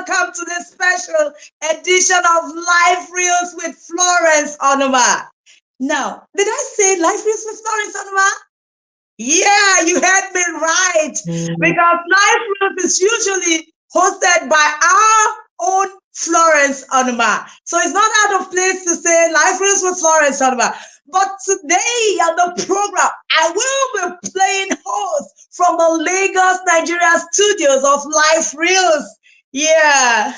welcome to this special edition of Life Reels with Florence Onuma. Now, did I say Life Reels with Florence Onuma? Yeah, you heard me right. Because Life Reels is usually hosted by our own Florence Onuma. So it's not out of place to say Life Reels with Florence Onuma. But today on the program, I will be playing host from the Lagos, Nigeria studios of Life Reels. Yeah.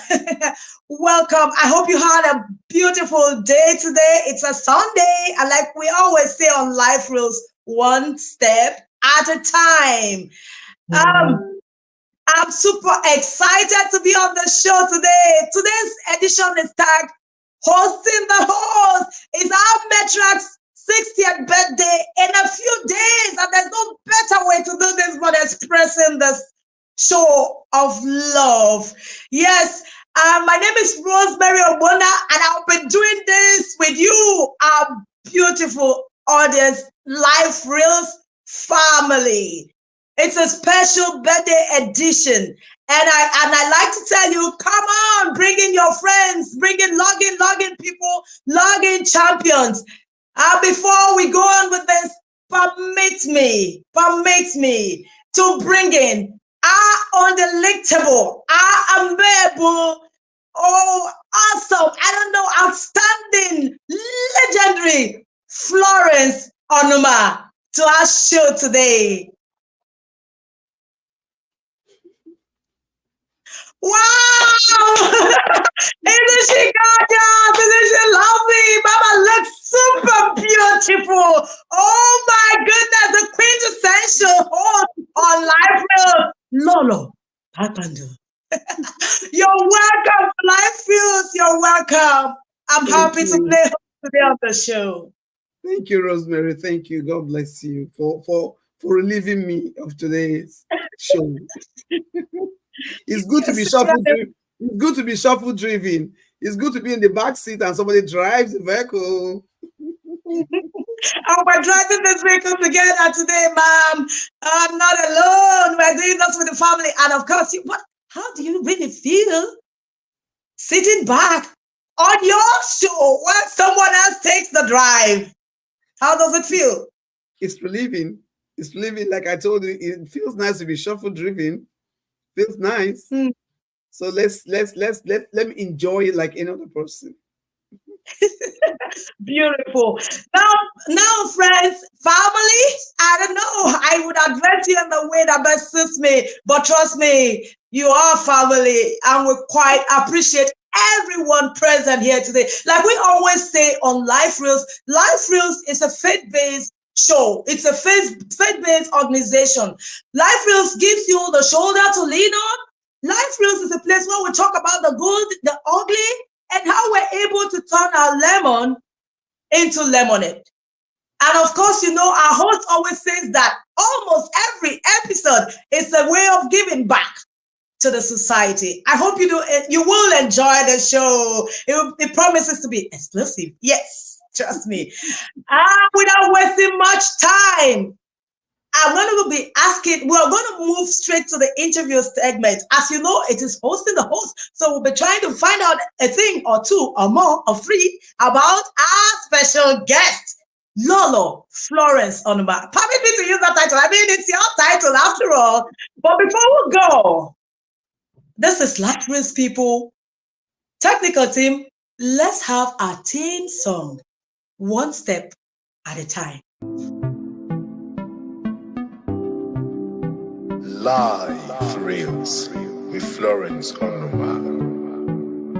Welcome. I hope you had a beautiful day today. It's a Sunday. And like we always say on Life Reels, one step at a time. I'm super excited to be on the show today. Today's edition is tagged Hosting the Host. It's our Metrax 60th birthday in a few days, and there's no better way to do this but expressing this show of love. Yes, my name is Rosemary Ogbonna, and I'll be doing this with you, our beautiful audience, Life Reels family. It's a special birthday edition, and I like to tell you, come on, bring in your friends, log in people, log in champions. Before we go on with this, permit me to bring in our undelectable, our unbearable, awesome, outstanding, legendary Florence Onuma to our show today. Wow! Isn't she gorgeous? Isn't she lovely? Mama looks super beautiful. Oh my goodness, the quintessential host on Life Reels, Lolo Papando. You're welcome to Life Reels. You're welcome. I'm happy to play host today on the show. Thank you, Rosemary. Thank you. God bless you for relieving me of today's show. It's good to be shuffle driven. It's good to be shuffle driven. It's good to be in the back seat and somebody drives the vehicle. We're driving this vehicle together today, ma'am. I'm not alone. We're doing this with the family. And of course, how do you really feel sitting back on your show while someone else takes the drive? How does it feel? It's relieving. It's relieving. Like I told you, it feels nice to be shuffle driven. Feels nice. So let me enjoy it like any other person. Beautiful. Now, friends, family, I don't know. I would address you in the way that best suits me, but trust me, you are family, and we quite appreciate everyone present here today. Like we always say on Life Reels is a faith-based show. It's a faith-based organization. Life Reels gives you the shoulder to lean on. Life Reels is a place where we talk about the good, the ugly, and how we're able to turn our lemon into lemonade. And of course, our host always says that almost every episode is a way of giving back to the society. I hope you will enjoy the show. It promises to be explosive. Yes. Trust me. Without wasting much time, we're going to move straight to the interview segment. As you know, it is hosting the host. So we'll be trying to find out a thing or two or more or three about our special guest, Lolo Florence Onuma. Permit me to use that title. I mean, it's your title after all. But before we go, this is Life Reels, people. Technical team, let's have our theme song. One step at a time. Life Reels with Florence Onuma.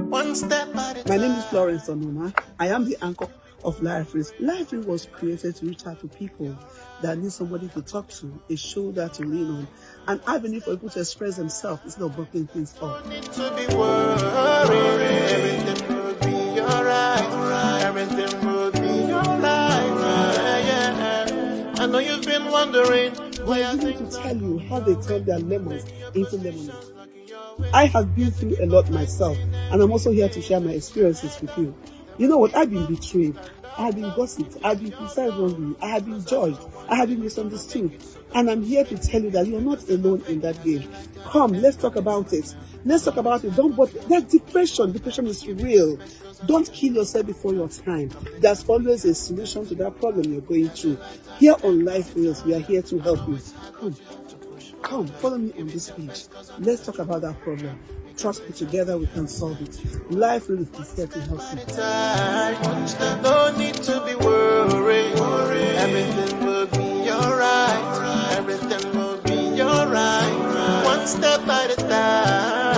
One step at a time. My name is Florence Onuma. I am the anchor of Life Reels. Life Reels was created to reach out to people that need somebody to talk to, a shoulder to lean on, an avenue for people to express themselves instead of blocking things up. Need to be worried. Everything will be alright. Everything will be alright. Yeah. I know you've been wondering why I need to tell you how they turn their lemons into lemonade. I have been through a lot myself, and I'm also here to share my experiences with you. You know what? I've been betrayed. I have been gossiped. I have been criticized wrongly. I have been judged. I have been misunderstood. And I'm here to tell you that you're not alone in that game. Come, let's talk about it. Let's talk about it. Don't, but that depression. Depression is real. Don't kill yourself before your time. There's always a solution to that problem you're going through. Here on Life Reels, we are here to help you. Come, follow me on this page. Let's talk about that problem. Trust me, together we can solve it. Life Reels is here to help you. No need to be worried. Everything will be alright. Everything will be alright. One step at a time.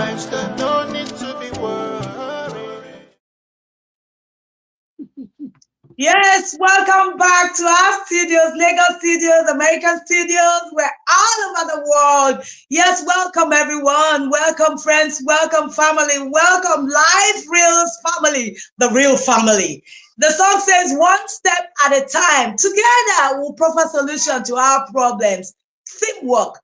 No need to be worried. Yes, welcome back to our studios, Lagos studios, American studios. We're all over the world. Yes, welcome everyone. Welcome friends. Welcome family. Welcome Life Reels family, the real family. The song says, one step at a time. Together, we'll proffer solution to our problems. Teamwork.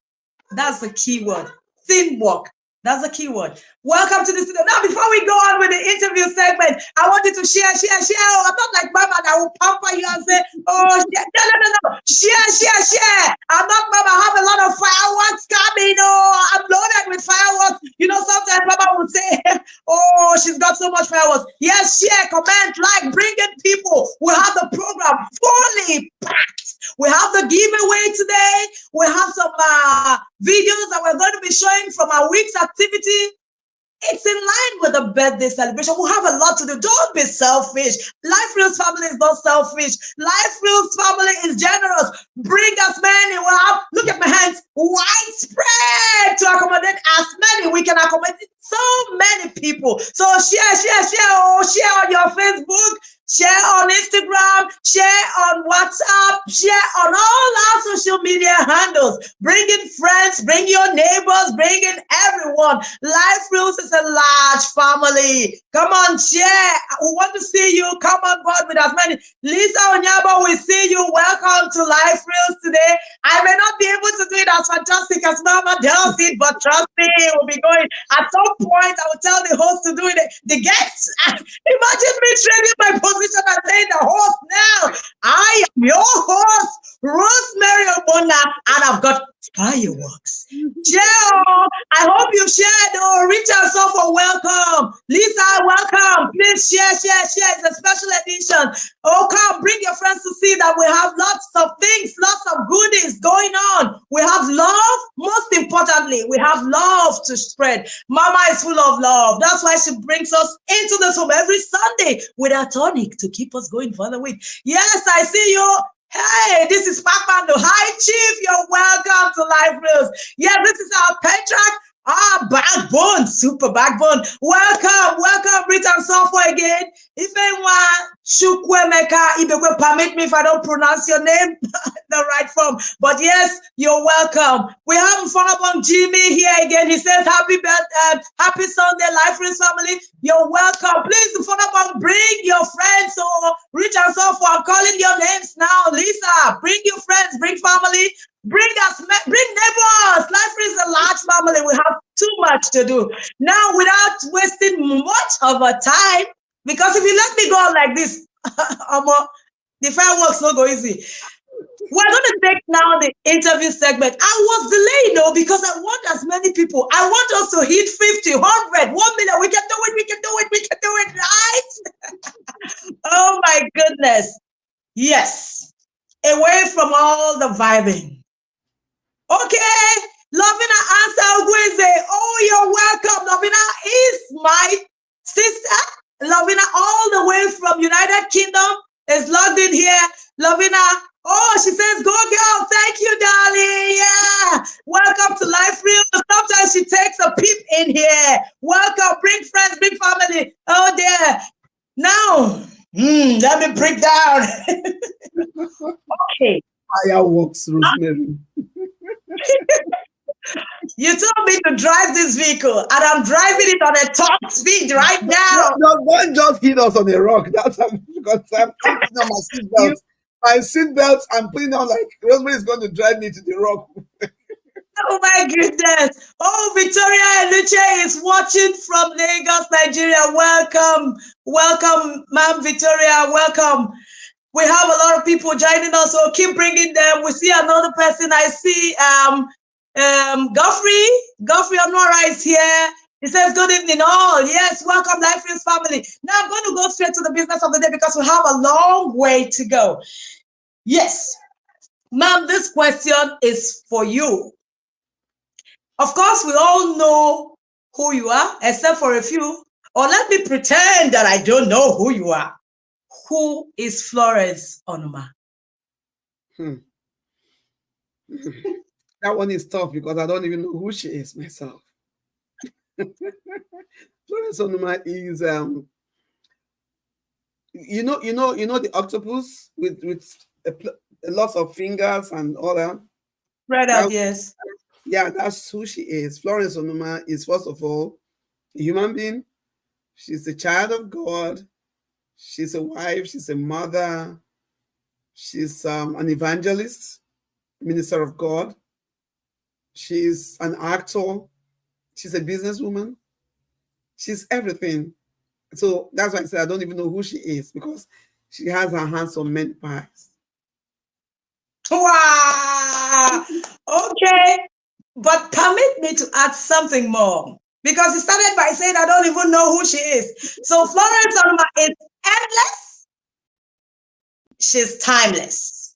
That's the key word. Teamwork. That's the key word. Welcome to the studio. Now, before we go on with the interview segment, I want you to share. Oh, I'm not like Mama that will pamper you and say, oh, no. Share. I'm not Mama. I have a lot of fireworks coming. Oh, I'm loaded with fireworks. You know, sometimes Mama would say, oh, she's got so much fireworks. Yes, share, comment, like, bring in people. We have the program fully packed. We have the giveaway today. We have some videos that we're going to be showing from our week's activity. It's in line with the birthday celebration. We have a lot to do. Don't be selfish. Life Reels family is not selfish. Life Reels family is generous. Bring as many. We have, look at my hands, widespread to accommodate as many. We can accommodate so many people. So share. Oh, share on your Facebook. Share on Instagram, share on WhatsApp, share on all our social media handles. Bring in friends, bring your neighbors, bring in everyone. Life Reels is a large family. Come on, share. We want to see you. Come on board with as many. Lisa Onyabo, we see you. Welcome to Life Reels today. I may not be able to do it as fantastic as Mama does it, but trust me, we'll be going. At some point, I will tell the host to do it. The guests, imagine me trading my position and saying the host now. I am your host, Rosemary Ogbonna, and I've got fireworks. Share. I hope you shared. Oh, Richard Sofo, welcome. Lisa, welcome. Please share. It's a special edition. Oh, come, bring your friends to see that we have lots of things, lots of goodies going on. We have love. Most importantly, we have love to spread. Mama is full of love. That's why she brings us into this home every Sunday with a tonic to keep us going for the week. Yes, I see you. Hey, this is Papa. Hi, Chief. You're welcome to Life Reels. Yeah, this is our Petrack. Backbone, super backbone. Welcome, Rita and Sofo again. If anyone, Chukwemeka, permit me if I don't pronounce your name the right form. But yes, you're welcome. We have Fonabong Jimmy here again. He says, happy Sunday, Life Reels family. You're welcome. Please, Fonabong, bring your friends or Rita and Sofo. I'm calling your names now. Lisa, bring your friends, bring family. Bring neighbors. Life is a large family. We have too much to do. Now, without wasting much of our time, because if you let me go on like this, the fireworks not go easy. We're going to take now the interview segment. I was delayed, though, because I want as many people. I want us to hit 50, 100, 1 million. We can do it, right? Oh, my goodness. Yes. Away from all the vibing. Okay, Lovina answer Ugweze. Oh, you're welcome. Lovina is my sister. Lovina, all the way from United Kingdom, is logged in here. Lovina, oh, she says, go girl. Thank you, darling. Yeah. Welcome to Life Reels. Sometimes she takes a peep in here. Welcome. Bring friends, bring family. Oh, dear. Now, let me break down. Okay. Fireworks, Rosemary. You told me to drive this vehicle, and I'm driving it on a top speed right now. No, don't just hit us on a rock. That's because I'm putting on my seatbelt. My seatbelt, I'm putting on like Rosemary is going to drive me to the rock. Oh my goodness. Oh, Victoria Eluche is watching from Lagos, Nigeria. Welcome, Ma'am Victoria. Welcome. We have a lot of people joining us, so keep bringing them. We see another person. I see Godfrey Onora is here. He says, good evening, all. Yes, welcome, Life Reels family. Now I'm going to go straight to the business of the day because we have a long way to go. Yes, ma'am, this question is for you. Of course, we all know who you are, except for a few. Or let me pretend that I don't know who you are. Who is Florence Onuma? That one is tough because I don't even know who she is myself. Florence Onuma is the octopus with lots of fingers and all that. Right That up, yes. Yeah, that's who she is. Florence Onuma is, first of all, a human being. She's a child of God. She's a wife. She's a mother. She's an evangelist, minister of God. She's an actor. She's a businesswoman. She's everything. So that's why I said I don't even know who she is, because she has her hands on many pies. Wow. Okay. But permit me to add something more, because he started by saying I don't even know who she is. So Florence Onuma is endless. She's timeless.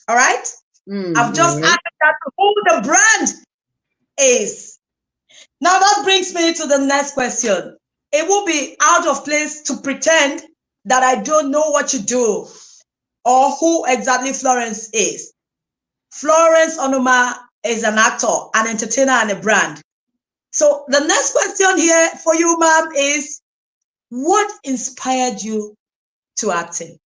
All right? I've just added that to who the brand is. Now that brings me to the next question. It will be out of place to pretend that I don't know what you do or who exactly Florence is. Florence Onuma is an actor, an entertainer, and a brand. So the next question here for you, ma'am, is what inspired you to acting?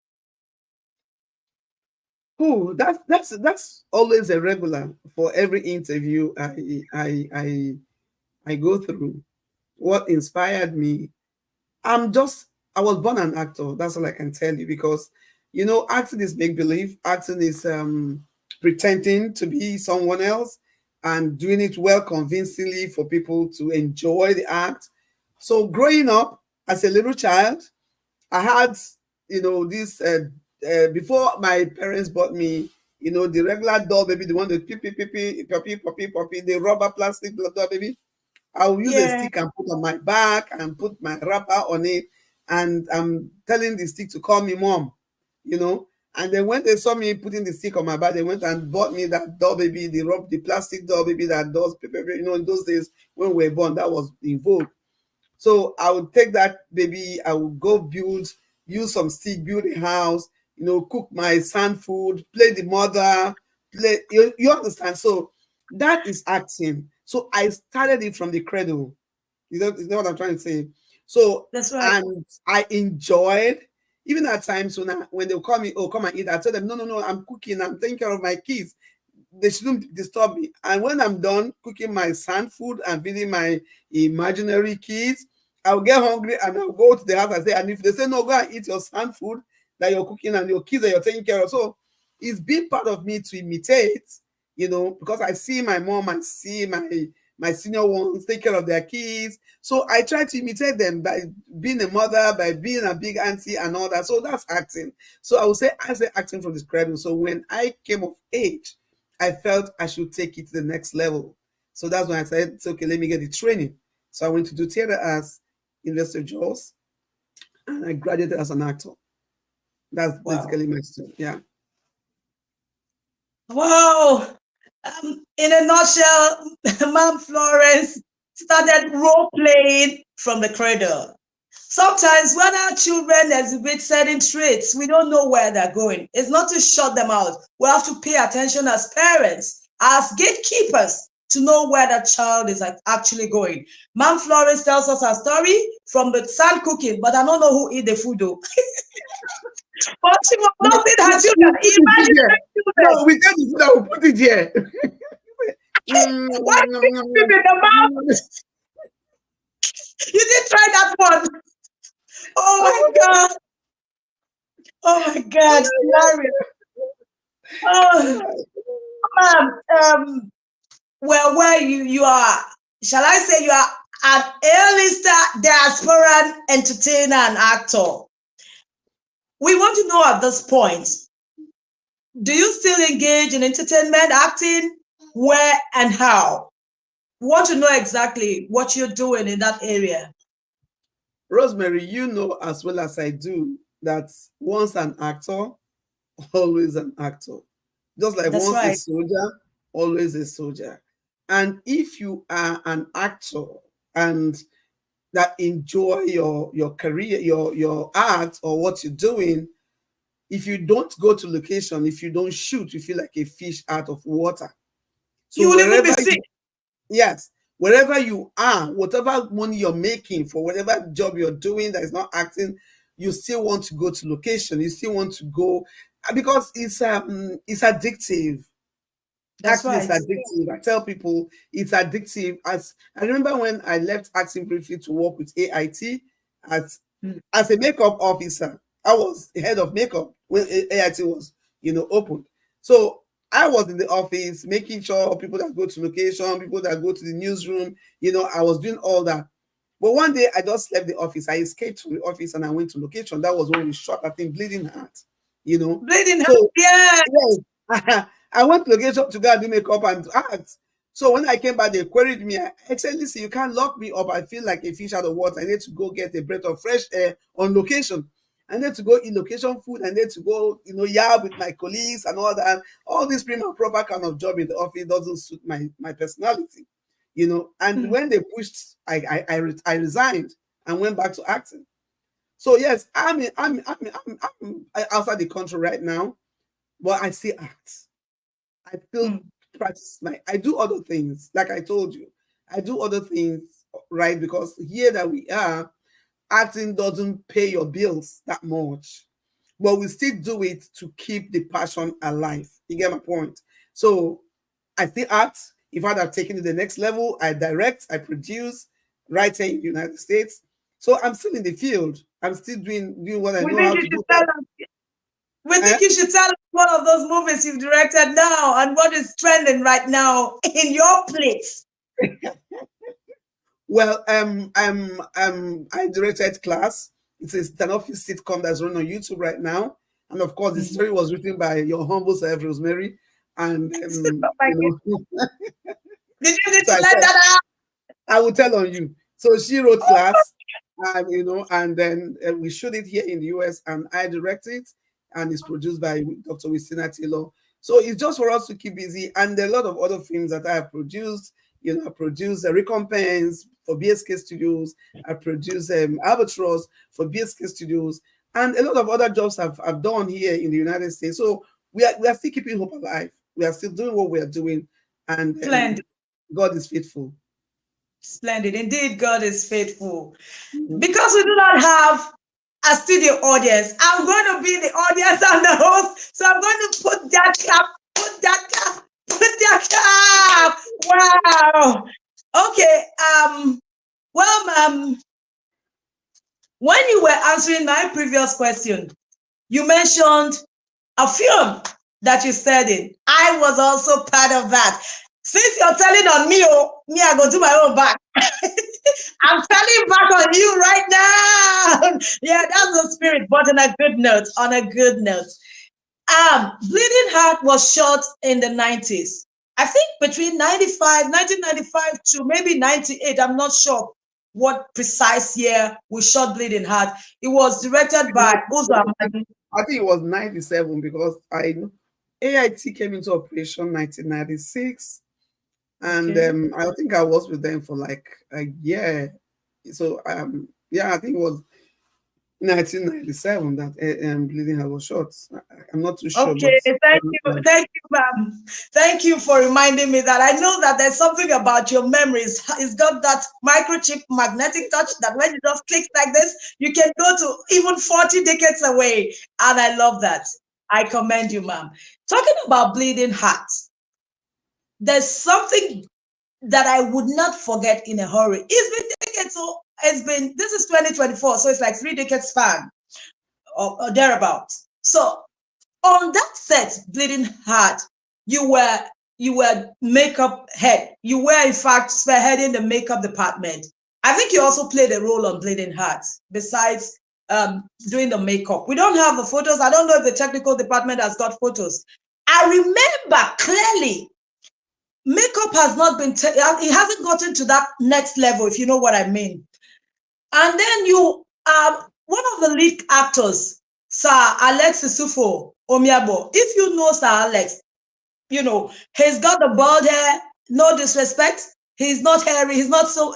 Oh, that's always a regular for every interview I go through. What inspired me? I was born an actor. That's all I can tell you, because acting is make believe. Acting is pretending to be someone else and doing it well convincingly for people to enjoy the act. So growing up as a little child, I had this before my parents bought me the regular doll baby, the one that pee pee pee pee puppy puppy puppy, the rubber plastic doll baby. I will use a stick and put on my back and put my wrapper on it, and I'm telling the stick to call me mom, And then when they saw me putting the stick on my back, they went and bought me that doll baby, the plastic doll baby that does, in those days when we were born, that was in vogue. So I would take that baby, I would go use some stick, build a house, cook my sand food, play the mother, you understand? So that is acting. So I started it from the cradle. You know what I'm trying to say? So that's right. And I enjoyed, even at times when they call me, oh, come and eat, I tell them, no, I'm cooking, I'm taking care of my kids. They shouldn't disturb me. And when I'm done cooking my sand food and feeding my imaginary kids, I'll get hungry and I'll go to the house and say, and if they say, no, go and eat your sand food that you're cooking and your kids that you're taking care of. So it's been part of me to imitate, because I see my mom and see my senior ones take care of their kids. So I try to imitate them by being a mother, by being a big auntie and all that. So that's acting. So I would say I say acting from the cradle. So when I came of age, I felt I should take it to the next level. So that's when I said, it's okay, let me get the training. So I went to do theater as University of Jos, and I graduated as an actor. That's basically my story. Yeah. Wow. In a nutshell, Ma'am Florence started role playing from the cradle. Sometimes when our children exhibit certain traits, we don't know where they're going. It's not to shut them out. We have to pay attention as parents, as gatekeepers, to know where the child is actually going. Ma'am Florence tells us her story from the sand cooking, but I don't know who eat the food though. But she was not in her children. Imagine no, we get the food, I will put it here. Why did you in the mouth? You did try that one. Oh my God. Oh my God. Oh, well, where you are, shall I say you are an A-lister diasporan entertainer and actor. We want to know at this point, do you still engage in entertainment, acting? Where and how? want to know exactly what you're doing in that area. Rosemary, you know as well as I do that once an actor, always an actor. Just like That's once a right. soldier, always a soldier. And if you are an actor and that enjoy your career, your art or what you're doing, if you don't go to location, if you don't shoot, you feel like a fish out of water. You So will even be wherever sick. yes, wherever you are, whatever money you're making for whatever job you're doing that is not acting, you still want to go to location. You still want to go because it's addictive. That's Acting is right. addictive. I tell people it's addictive. As I remember when I left acting briefly to work with AIT as Mm. as a makeup officer. I was the head of makeup when AIT was, opened. So I was in the office making sure people that go to location, people that go to the newsroom, I was doing all that. But one day I just left the office. I escaped from the office and I went to location. That was when we shot, I think, Bleeding Heart. Bleeding heart. So Yeah. yes, I went to location to go and do makeup and to act. So when I came back, they queried me. I said, listen, you can't lock me up. I feel like a fish out of water. I need to go get a breath of fresh air on location. I need to go in location food. I need to go, yab with my colleagues and all that. All this prim and proper kind of job in the office doesn't suit my personality. And Mm. when they pushed, I resigned and went back to acting. So yes, I'm outside the country right now, but I still act. I still Mm. practice I do other things, like I told you. I do other things, right? Because here that we are, acting doesn't pay your bills that much. But we still do it to keep the passion alive. You get my point? So I still act. If I'd have taken it to the next level, I direct, I produce, right here in the United States. So I'm still in the field. I'm still doing what I We know think how you to should do. tell us. We Eh? think you should tell us one of those movies you've directed now and what is trending right now in your place. Well, I directed Class. It's an office sitcom that's run on YouTube right now, and of course, the Mhm. story was written by your humble self, Rosemary. And Oh my Did you need so to let that out? I will tell on you. So she wrote Class, and then we shot it here in the US, and I direct it, and it's produced by Dr. Wistina Taylor. So it's just for us to keep busy, and there are a lot of other films that I have produced. I produced a Recompense for BSK Studios. I produced Albatross for BSK Studios, and a lot of other jobs I've done here in the United States. So we are still keeping hope alive. We are still doing what we are doing, and Splendid. God is faithful. Splendid. Indeed, God is faithful. Mhm. Because we do not have a studio audience, I'm going to be the audience and the host. So I'm going to put that clap, put that clap, put that clap. Wow. Okay. Well, when you were answering my previous question, you mentioned a film that you studied. I was also part of that. Since you're telling on me, I go do my own back. I'm telling back on you right now. Yeah, that's the spirit, but on a good note. On a good note. Bleeding Heart was shot in the 90s. I think between 1995 to maybe 98. I'm not sure what precise year we shot Bleeding Heart. It was directed by Uzo Amadi. I think it was 97 because I know AIT came into operation 1996, and Okay. I think I was with them for like a year. So yeah, I think it was 1997 that Bleeding Heart was shot. I'm not too sure, but Okay, thank you, ma'am. Thank you for reminding me that. I know that there's something about your memories. It's got that microchip magnetic touch that when you just click like this, you can go to even 40 decades away. And I love that. I commend you, ma'am. Talking about Bleeding Heart, there's something that I would not forget in a hurry. It's been decades, so this is 2024, so it's like 3 decades span or thereabouts. So on that set, Bleeding Heart, you were makeup head. You were in fact spearheading the makeup department. I think you also played a role on Bleeding Heart besides doing the makeup. We don't have the photos. I don't know if the technical department has got photos. I remember clearly makeup has not been, it hasn't gotten to that next level, if you know what I mean. And then you are one of the lead actors, Sir Alex Isufo Omiabo. If you know Sir Alex, you know, he's got the bald hair, no disrespect. He's not hairy, he's not so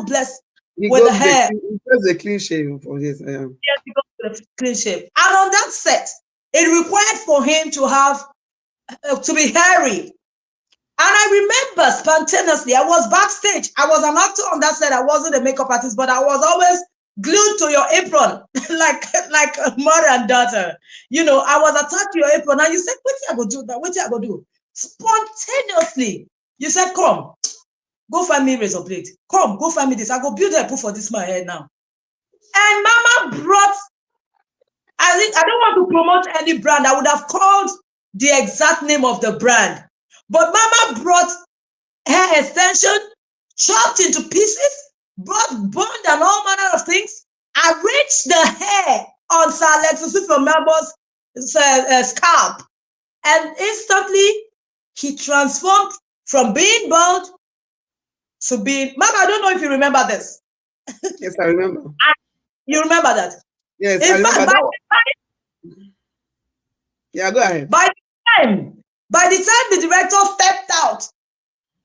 blessed He with the goes hair. he does a clean shave for his Yes, he goes with a clean shave. And on that set, it required for him to have to be hairy. And I remember spontaneously, I was backstage. I was an actor on that set. I wasn't a makeup artist, but I was always glued to your apron, like a mother and daughter. You know, I was attached to your apron, and you said, "What I go do that? What I go do?" Spontaneously, you said, "Come, go find me razor blade. Come, go find me this. I go build a put for this my hair now." And Mama brought. I think I don't want to promote any brand. I would have called the exact name of the brand. But Mama brought hair extension, chopped into pieces, brought bond and all manner of things, arranged the hair on Sir Alexis from Melbo's scalp. And instantly, he transformed from being bald to being... Mama, I don't know if you remember this. Yes, I remember. You remember that? Yes, in I remember fact, that. Yeah, go ahead. By the time the director stepped out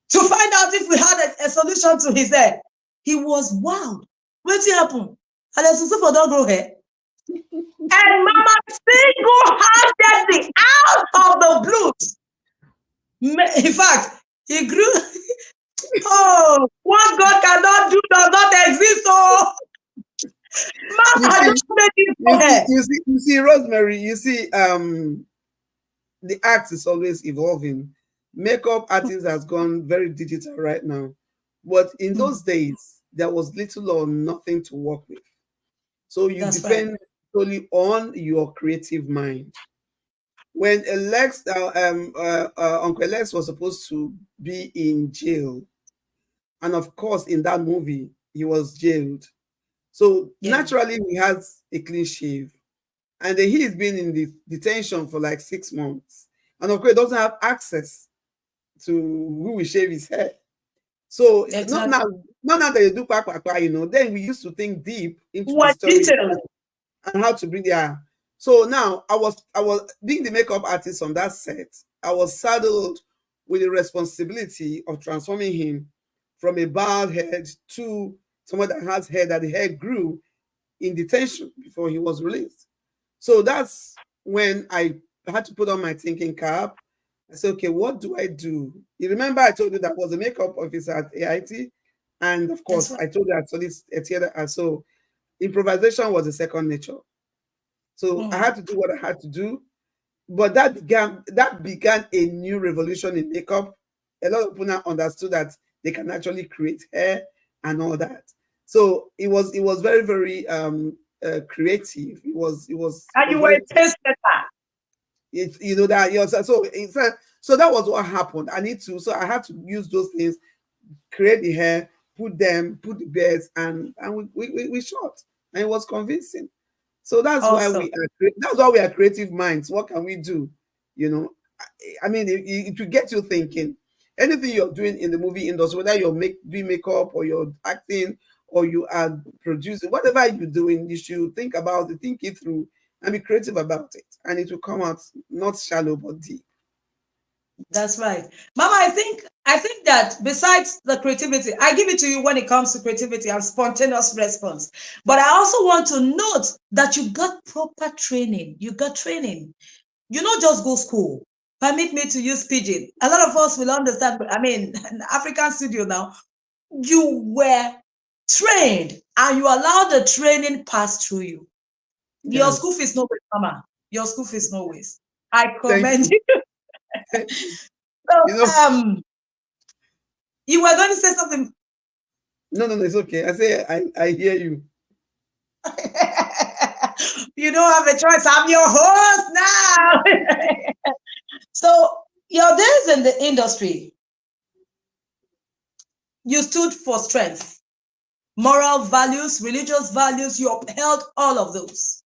to find out if we had a solution to his hair, he was wowed. What happened? And I said, "For don't grow hair." And Mama single-handedly out of the blues. In fact, he grew. Oh, what God cannot do does not exist. Oh, Mama, you see, Rosemary, you see, the art is always evolving. Makeup artists has gone very digital right now. But in those days, there was little or nothing to work with. So you depend solely on your creative mind. When Uncle Lex was supposed to be in jail, and of course, in that movie, he was jailed. So naturally, he has a clean shave. And then he's been in the detention for like 6 months. And of course, he doesn't have access to who will shave his hair. So not now that you do you know, then we used to think deep into the story and how to bring the hair. So now I was being the makeup artist on that set. I was saddled with the responsibility of transforming him from a bald head to someone that has hair, that the hair grew in detention before he was released. So that's when I had to put on my thinking cap. I said, okay, what do I do? You remember I told you that I was a makeup officer at AIT. And of course, I told you I studied theater. And so improvisation was a second nature. So I had to do what I had to do. But that began a new revolution in makeup. A lot of people now understood that they can actually create hair and all that. So it was very, very creative. It was. And you were a taste setter. You know that. So that was what happened. So I had to use those things, create the hair, put the beards, and we shot, and it was convincing. So that's awesome. Why we are creative minds. What can we do? You know, I mean, it will get you thinking. Anything you're doing in the movie industry, whether you're doing makeup or you're acting or you are producing, whatever you're doing, you should think about it, think it through, and be creative about it. And it will come out not shallow but deep. That's right. Mama, I think that besides the creativity, I give it to you when it comes to creativity and spontaneous response. But I also want to note that you got proper training. You got training. You don't just go school. Permit me to use pidgin. A lot of us will understand. I mean, in African studio now, you were trained and you allowed the training pass through you. Yes. Your school fees no waste, Mama. Your school fees no waste. I commend you. So, you were going to say something. No, it's okay. I hear you. You don't have a choice. I'm your host now. So, your days in the industry, you stood for strength, moral values, religious values. You upheld all of those.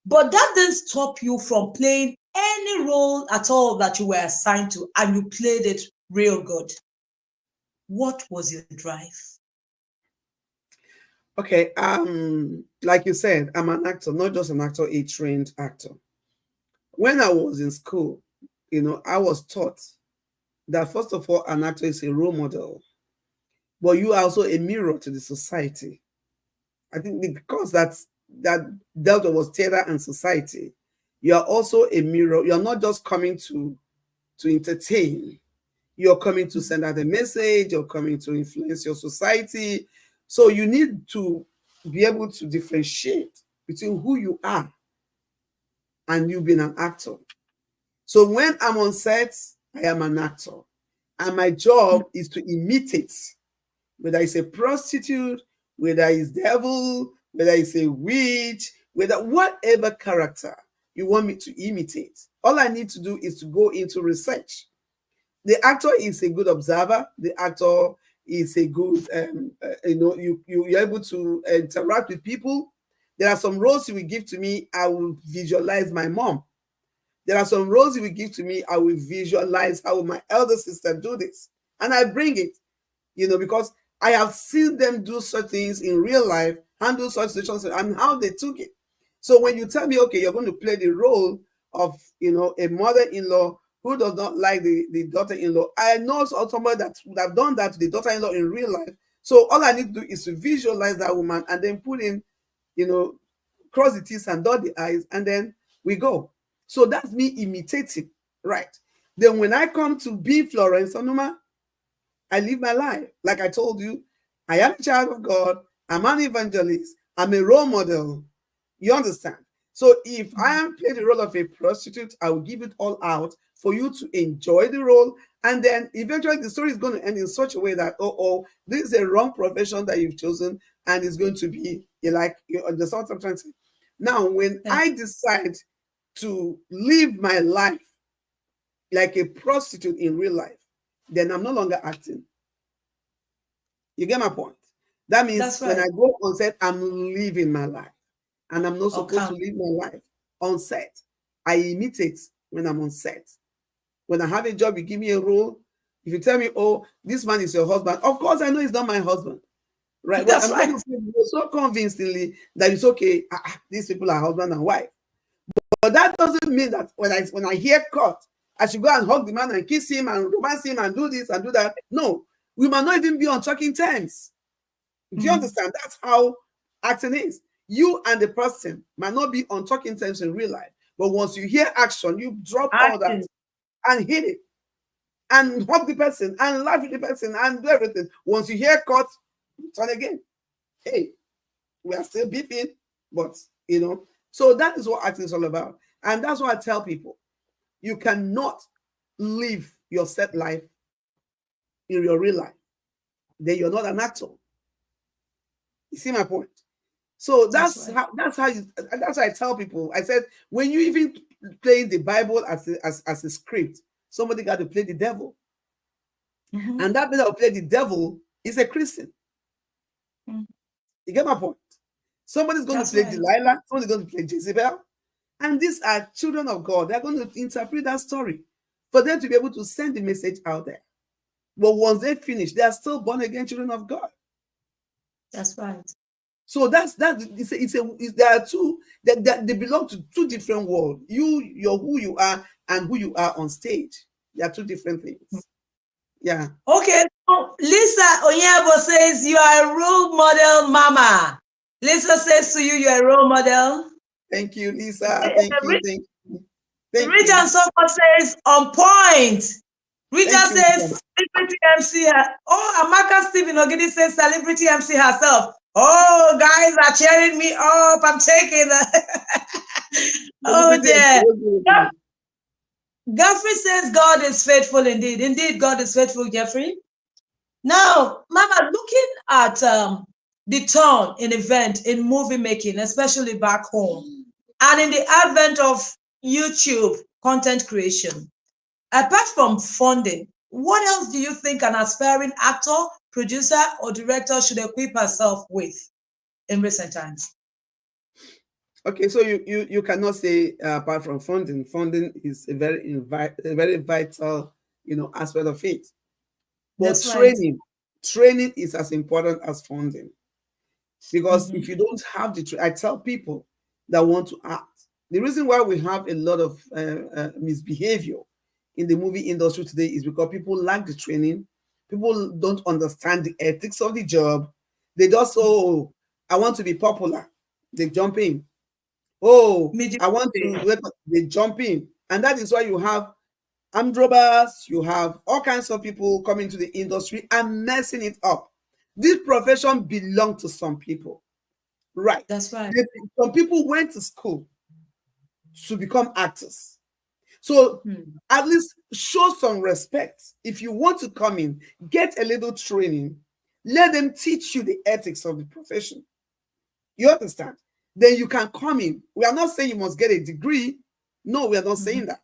But that didn't stop you from playing any role at all that you were assigned to, and you played it real good. What was your drive? Okay, like you said, I'm an actor, not just an actor, a trained actor. When I was in school, I was taught that first of all, an actor is a role model, but you are also a mirror to the society. I think because that Delta was theater and society, you are also a mirror. You're not just coming to entertain. You're coming to send out a message. You're coming to influence your society. So you need to be able to differentiate between who you are and you being an actor. So when I'm on set, I am an actor. And my job is to imitate, whether it's a prostitute, whether it's devil, whether it's a witch, whether whatever character you want me to imitate. All I need to do is to go into research. The actor is a good observer. The actor is a good, you're able to interact with people. There are some roles you will give to me, I will visualize my mom. There are some roles you will give to me, I will visualize how my elder sister do this. And I bring it, because I have seen them do such things in real life, handle such situations, and how they took it. So when you tell me, okay, you're going to play the role of, a mother-in-law who does not like the daughter-in-law, I know somebody that would have done that to the daughter-in-law in real life. So all I need to do is to visualize that woman and then put in, cross the T's and dot the I's, and then we go. So that's me imitating, right? Then when I come to be Florence Onuma, I live my life. Like I told you, I am a child of God. I'm an evangelist. I'm a role model. You understand? So if I am playing the role of a prostitute, I will give it all out for you to enjoy the role. And then eventually the story is going to end in such a way that, this is a wrong profession that you've chosen. And it's going to be like, you understand what I'm trying to say? Now, when I decide to live my life like a prostitute in real life, then I'm no longer acting. You get my point? That means when I go on set, I'm living my life. And I'm not supposed to live my life on set. I imitate when I'm on set. When I have a job, you give me a role. If you tell me, oh, this man is your husband, of course I know he's not my husband. Right? That's I'm going to say so convincingly that it's okay. These people are husband and wife. But that doesn't mean that when I hear cut, I should go and hug the man and kiss him and romance him and do this and do that. No, we might not even be on talking terms. Do you understand? That's how acting is. You and the person might not be on talking terms in real life, but once you hear action, you drop all that and hit it and hug the person and laugh with the person and do everything. Once you hear cut, turn again. Hey, we are still beeping, but so that is what acting is all about. And that's why I tell people, you cannot live your set life in your real life. Then you're not an actor. You see my point? So that's how I tell people. I said, when you even play the Bible as a script, somebody got to play the devil. And that person that will play the devil is a Christian. You get my point? Somebody's going to play Delilah, somebody's going to play Jezebel. And these are children of God. They're going to interpret that story for them to be able to send the message out there. But once they finish, they are still born again children of God. That's right. So there are two that they belong to two different worlds. You're who you are and who you are on stage. They are two different things. Yeah. Okay. So Lisa Onyebo says you are a role model, Mama. Lisa says to you, you're a role model. Thank you, Lisa. Thank you. Richard Soko says on point. Richard says celebrity MC. Amaka Stephen Ogidi says celebrity MC herself. Oh, guys are cheering me up. I'm taking oh dear. Jeffrey says God is faithful indeed. Indeed, God is faithful, Jeffrey. Now, Mama, looking at the turn in event in movie making, especially back home, and in the advent of YouTube content creation, apart from funding, what else do you think an aspiring actor, producer, or director should equip herself with in recent times? Okay, so you cannot say apart from funding. Funding is a very vital, aspect of it. But That's right. training is as important as funding. Because if you don't have I tell people that want to act, the reason why we have a lot of misbehavior in the movie industry today is because people lack the training. People don't understand the ethics of the job. They just, oh, I want to be popular. They jump in. Oh, I want to, they jump in. And that is why you have armed robbers, you have all kinds of people coming to the industry and messing it up. This profession belongs to some people. Right. That's right. Some people went to school to become actors. So at least show some respect. If you want to come in, get a little training. Let them teach you the ethics of the profession. You understand? Then you can come in. We are not saying you must get a degree. No, we are not saying that.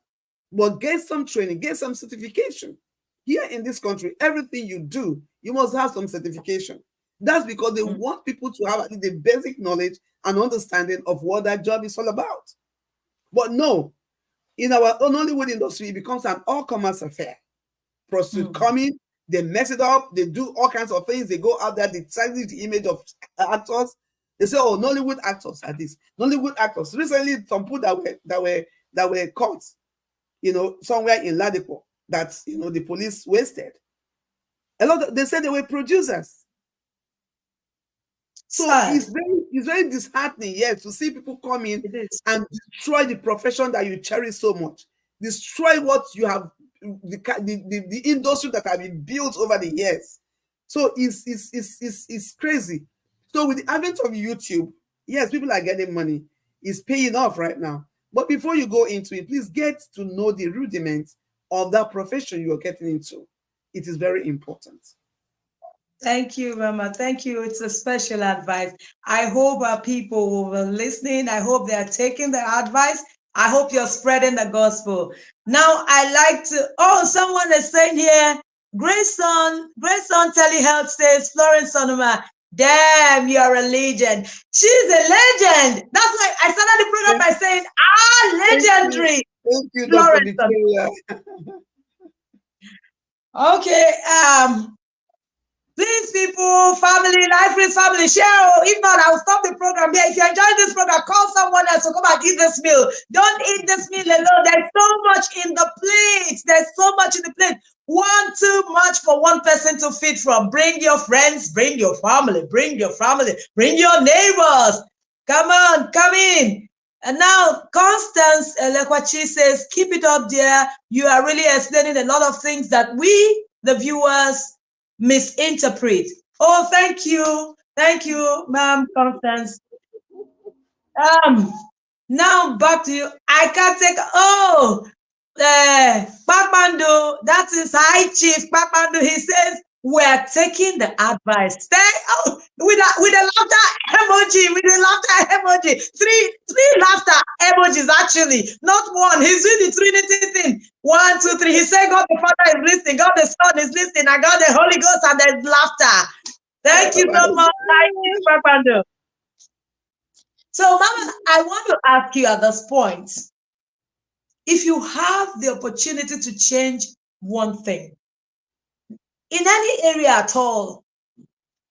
But get some training, get some certification. Here in this country, everything you do, you must have some certification. That's because they want people to have the basic knowledge and understanding of what that job is all about. But no, in our Nollywood industry, it becomes an all-commerce affair. Prostitute come in, they mess it up, they do all kinds of things, they go out there, they tarnish the image of actors. They say, oh, Nollywood actors are this. Nollywood actors. Recently, some people that were caught, somewhere in Ladipo, that the police wasted. They said they were producers. So it's very disheartening, yes, to see people come in and destroy the profession that you cherish so much, destroy what you have, the industry that have been built over the years. So it's crazy. So with the advent of YouTube, yes, people are getting money. It's paying off right now. But before you go into it, please get to know the rudiments of that profession you are getting into. It is very important. Thank you, Mama. Thank you. It's a special advice. I hope our people who are listening, I hope they are taking the advice. I hope you're spreading the gospel. Now, I like to, someone is saying here, Grayson Telehealth says, Florence Onuma, damn, you're a legend. She's a legend. That's why I started the program by saying, legendary. Thank you, Dr. Victoria. Okay, please, people, family, Life is family, share. If not, I'll stop the program here. If you're enjoying this program, call someone else to come and eat this meal. Don't eat this meal alone. There's so much in the plate. There's so much in the plate. One too much for one person to feed from. Bring your friends, bring your family, bring your neighbors. Come on, come in. And now, Constance Lekwachi says, keep it up there. You are really explaining a lot of things that we, the viewers, misinterpret. Oh, thank you, ma'am, Constance. Now back to you. I can't take. Pakmando, that is High Chief Pakmando. He says we're taking the advice. With a laughter emoji, three laughter emojis actually, not one. He's doing the Trinity thing. 1, 2, 3. He said God the Father is listening, God the Son is listening, and God the Holy Ghost, and there's laughter. Thank you so much, Pakmando. So, Mama, I want to ask you at this point, if you have the opportunity to change one thing, in any area at all,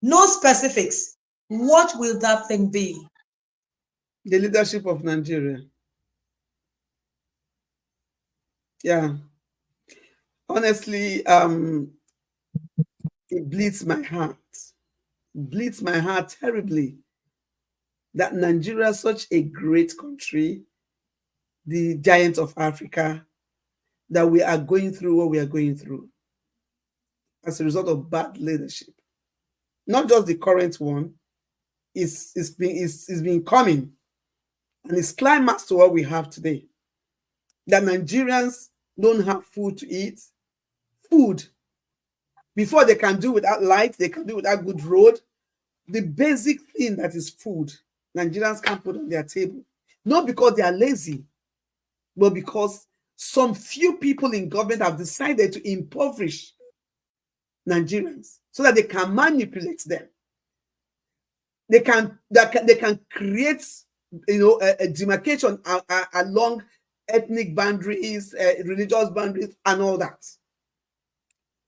no specifics, what will that thing be? The leadership of Nigeria. Yeah. Honestly, it bleeds my heart. It bleeds my heart terribly that Nigeria is such a great country, the giant of Africa, that we are going through what we are going through as a result of bad leadership. Not just the current one, it's been coming, and it's climax to what we have today. That Nigerians don't have food to eat. Food. Before they can do without light, they can do without good road. The basic thing that is food, Nigerians can't put on their table. Not because they are lazy, but because some few people in government have decided to impoverish Nigerians so that they can manipulate them. They can create, a demarcation along ethnic boundaries, religious boundaries, and all that.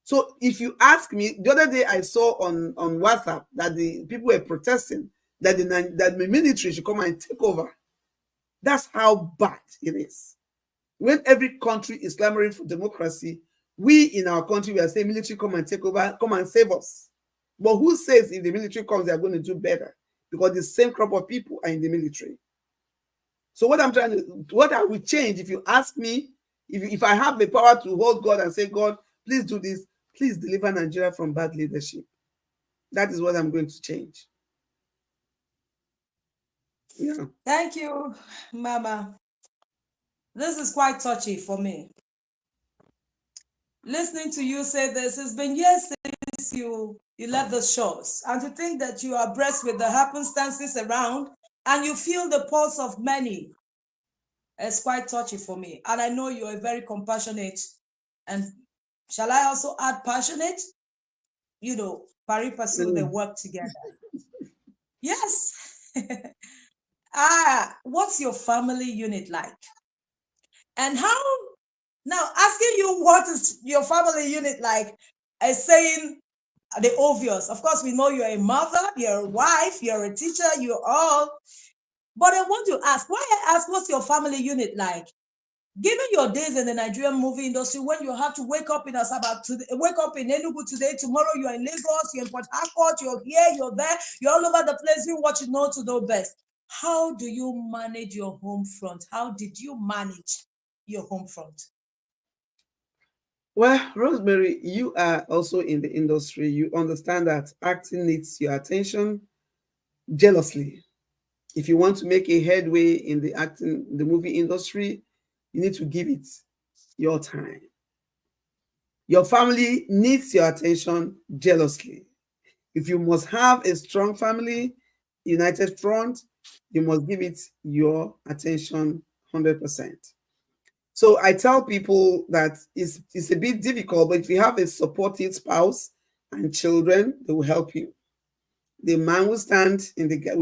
So if you ask me, the other day I saw on WhatsApp that the people were protesting that the military should come and take over. That's how bad it is. When every country is clamoring for democracy, we in our country, we are saying military come and take over, come and save us. But who says if the military comes, they are going to do better? Because the same crop of people are in the military. So what I will change, if you ask me, if I have the power to hold God and say, God, please do this, please deliver Nigeria from bad leadership. That is what I'm going to change. Yeah. Thank you, Mama. This is quite touchy for me. Listening to you say this, it's been years since you left the shores, and to think that you are abreast with the happenstances around and you feel the pulse of many, it's quite touchy for me. And I know you're very compassionate, and shall I also add passionate? You know, pari passu, they work together. Yes. What's your family unit like? And how, now asking you what is your family unit like, is saying the obvious. Of course, we know you're a mother, you're a wife, you're a teacher, you're all. But I want to ask, why I ask, what's your family unit like? Given your days in the Nigerian movie industry, when you have to wake up in Asaba, wake up in Enugu today, tomorrow you're in Lagos, you're in Port Harcourt, you're here, you're there, you're all over the place, you what you know to know best. How do you manage your home front? How did you manage your home front? Well, Rosemary, you are also in the industry. You understand that acting needs your attention jealously. If you want to make a headway in the movie industry, you need to give it your time. Your family needs your attention jealously. If you must have a strong family, united front, you must give it your attention 100%. So I tell people that it's a bit difficult, but if you have a supportive spouse and children, they will help you. The man will stand in the gap,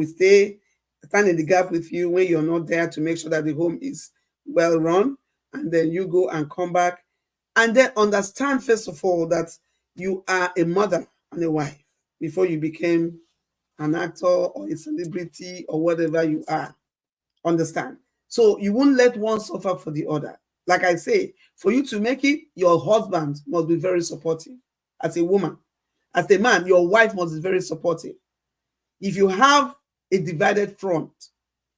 stand in the gap with you when you're not there to make sure that the home is well run, and then you go and come back, and then understand first of all that you are a mother and a wife before you became an actor or a celebrity or whatever you are. Understand? So you won't let one suffer for the other. Like I say, for you to make it, your husband must be very supportive. As a woman, as a man, your wife must be very supportive. If you have a divided front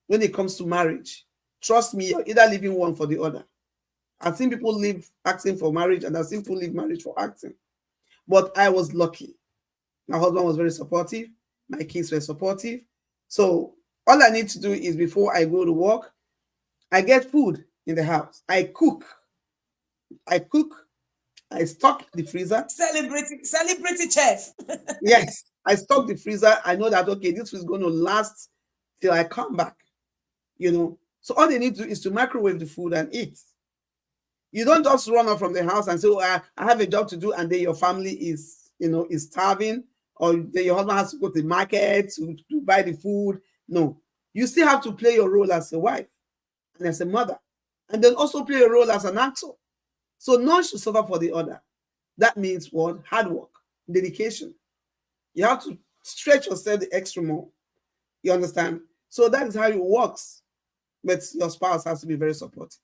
when it comes to marriage, trust me, you're either leaving one for the other. I've seen people leave acting for marriage, and I've seen people leave marriage for acting. But I was lucky. My husband was very supportive. My kids were supportive. So all I need to do is before I go to work, I get food in the house. I cook. I stock the freezer. Celebrity chef. Yes, I stock the freezer. I know that, okay, this is going to last till I come back, you know. So all they need to do is to microwave the food and eat. You don't just run off from the house and say, oh, I have a job to do, and then your family is, is starving, or then your husband has to go to the market to buy the food. No, you still have to play your role as a wife and as a mother, and then also play a role as an actor. So none should suffer for the other. That means what? Hard work, dedication. You have to stretch yourself the extra more. You understand? So that is how it works. But your spouse has to be very supportive.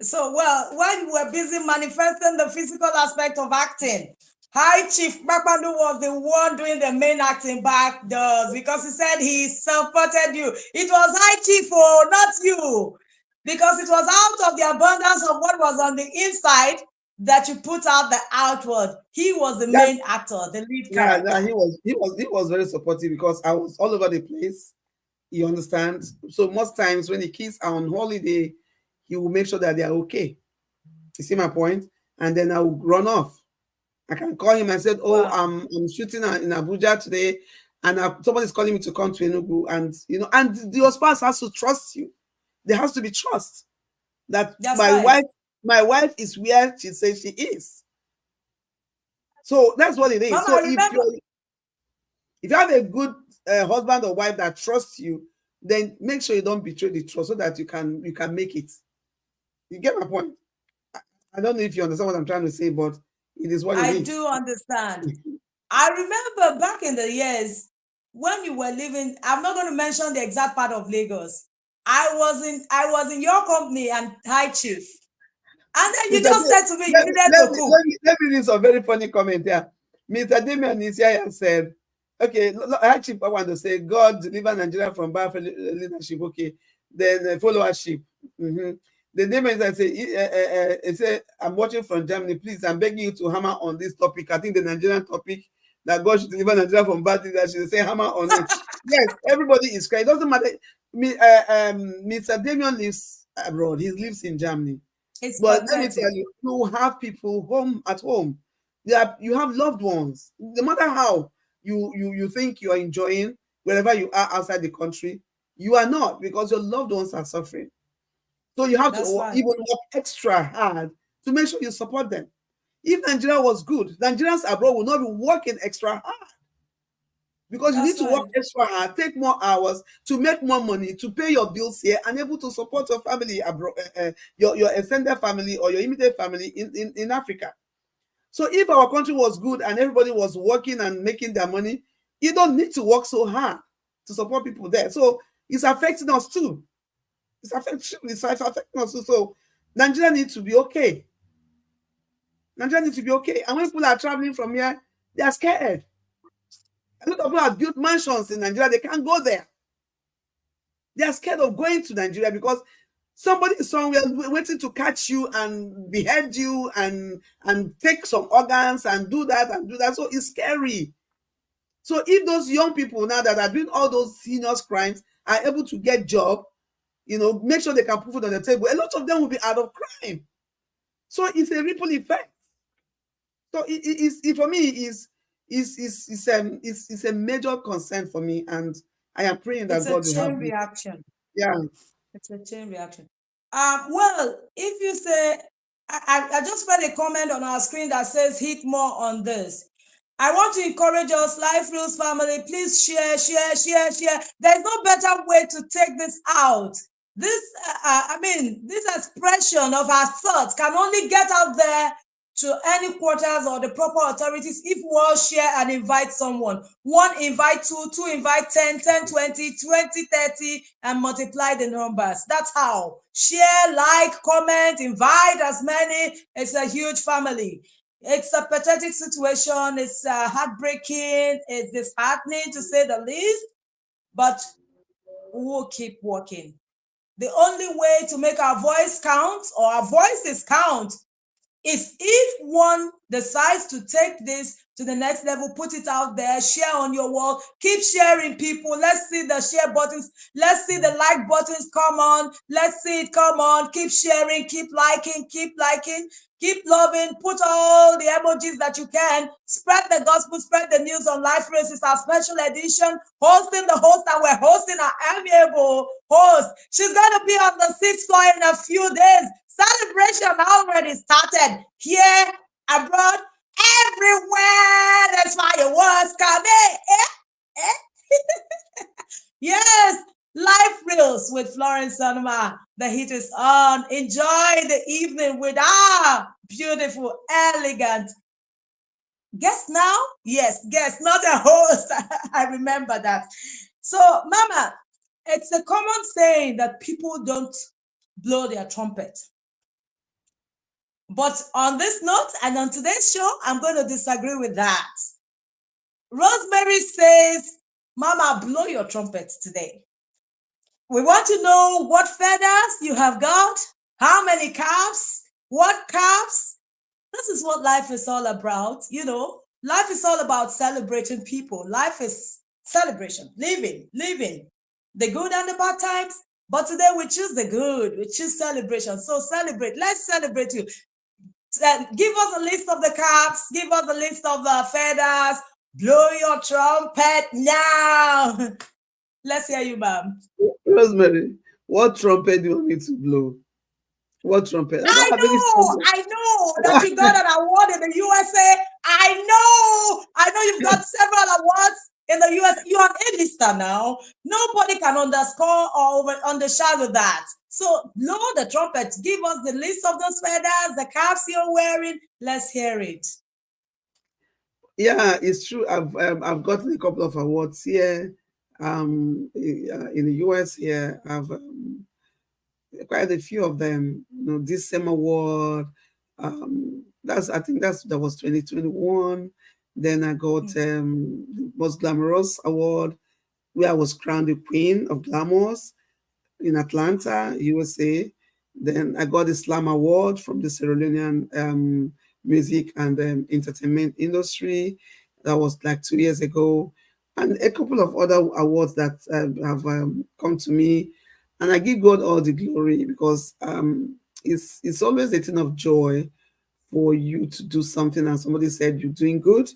So, well, while you were busy manifesting the physical aspect of acting, High Chief Bapandu was the one doing the main acting back doors, because he said he supported you. It was High Chief, oh, not you. Because it was out of the abundance of what was on the inside that you put out the outward. He was the main actor, the lead character. Yeah, he was very supportive, because I was all over the place. You understand? So most times when the kids are on holiday, he will make sure that they are okay. You see my point? And then I will run off. I can call him and say, oh, wow, I'm shooting in Abuja today, and somebody's calling me to come to Enugu, and and your spouse has to trust you. There has to be trust that my wife is where she says she is. So that's what it is. Mama, so if you have a good husband or wife that trusts you, then make sure you don't betray the trust, so that you can make it. You get my point? I don't know if you understand what I'm trying to say, but it is what it I is. do understand. I remember back in the years when you were living, I'm not going to mention the exact part of Lagos. I was in your company and High Chief. And then you Mr. just said to me you Let me, needed let to me, cook. let me read some very funny comment here. Mr. Damian is here and said, okay, actually, I want to say, God deliver Nigeria from bad leadership. Okay, then followership. The Damian is say, I'm watching from Germany. Please, I'm begging you to hammer on this topic. I think the Nigerian topic that God should deliver Nigeria from bad leadership. Say hammer on it. Yes, everybody is crying. It doesn't matter. Mr. Damian lives abroad. He lives in Germany. It's But let me pathetic. tell you, you have people at home. You have loved ones. No matter how you think you are enjoying wherever you are outside the country, you are not, because your loved ones are suffering. So you have That's to right. even work extra hard to make sure you support them. If Nigeria was good, Nigerians abroad will not be working extra hard. Because you That's need to right. work extra hard, take more hours to make more money, to pay your bills here, and able to support your family abroad, your extended family or your immediate family in Africa. So if our country was good and everybody was working and making their money, you don't need to work so hard to support people there. So it's affecting us too. It's affecting us too. So Nigeria needs to be okay. Nigeria needs to be okay. And when people are traveling from here, they are scared. A lot of people have built mansions in Nigeria. They can't go there. They are scared of going to Nigeria because somebody is somewhere waiting to catch you and behead you and take some organs and do that and do that. So it's scary. So if those young people now that are doing all those heinous crimes are able to get job, make sure they can put food on the table, a lot of them will be out of crime. So it's a ripple effect. So it for me it's a major concern for me, and I am praying that It's a God will help chain me. reaction. Yeah. It's a chain reaction. Well, if you say, I just read a comment on our screen that says hit more on this. I want to encourage us, Life Rules family, please share. There's no better way to take this out. This expression of our thoughts can only get out there to any quarters or the proper authorities if we all share and invite someone. One invite two, two invite 10, 10, 20, 20, 30, and multiply the numbers. That's how. Share, like, comment, invite as many. It's a huge family. It's a pathetic situation. It's heartbreaking. It's disheartening to say the least, but we'll keep working. The only way to make our voice count or our voices count is if one decides to take this to the next level, put it out there, share on your wall, keep sharing people. Let's see the share buttons. Let's see the like buttons come on. Let's see it come on. Keep sharing, keep liking, keep loving. Put all the emojis that you can. Spread the gospel, spread the news on Life Race. It's our special edition. Hosting the host that we're hosting, our amiable host. She's going to be on the 6th floor in a few days. Celebration already started here, abroad, everywhere. There's fireworks coming. Yes, Life Reels with Florence Onuma. The heat is on. Enjoy the evening with our beautiful, elegant guest now. Yes, guest, not a host. I remember that. So, Mama, it's a common saying that people don't blow their trumpet. But on this note and on today's show, I'm going to disagree with that. Rosemary says, Mama, blow your trumpet today. We want to know what feathers you have got, how many calves, what calves. This is what life is all about. Life is all about celebrating people. Life is celebration, living, the good and the bad times. But today we choose the good, we choose celebration. So celebrate, let's celebrate you. Give us a list of the caps. Give us a list of the feathers. Blow your trumpet now. Let's hear you, ma'am. Rosemary, what trumpet do you want me to blow? What trumpet? I don't have any trumpet. I know that you got an award in the USA. I know you've got several awards in the US. You're an A-lister now. Nobody can underscore or undershadow that. So blow the trumpet. Give us the list of those feathers, the caps you're wearing. Let's hear it. Yeah, it's true. I've gotten a couple of awards here, in the US here. I've quite a few of them. This same award. I think that was 2021. Then I got the most glamorous award, where I was crowned the queen of glamours in Atlanta, USA. Then I got the Slam Award from the Sierra Leonean music and entertainment industry. That was like 2 years ago. And a couple of other awards that have come to me. And I give God all the glory, because it's always a thing of joy for you to do something and somebody said you're doing good,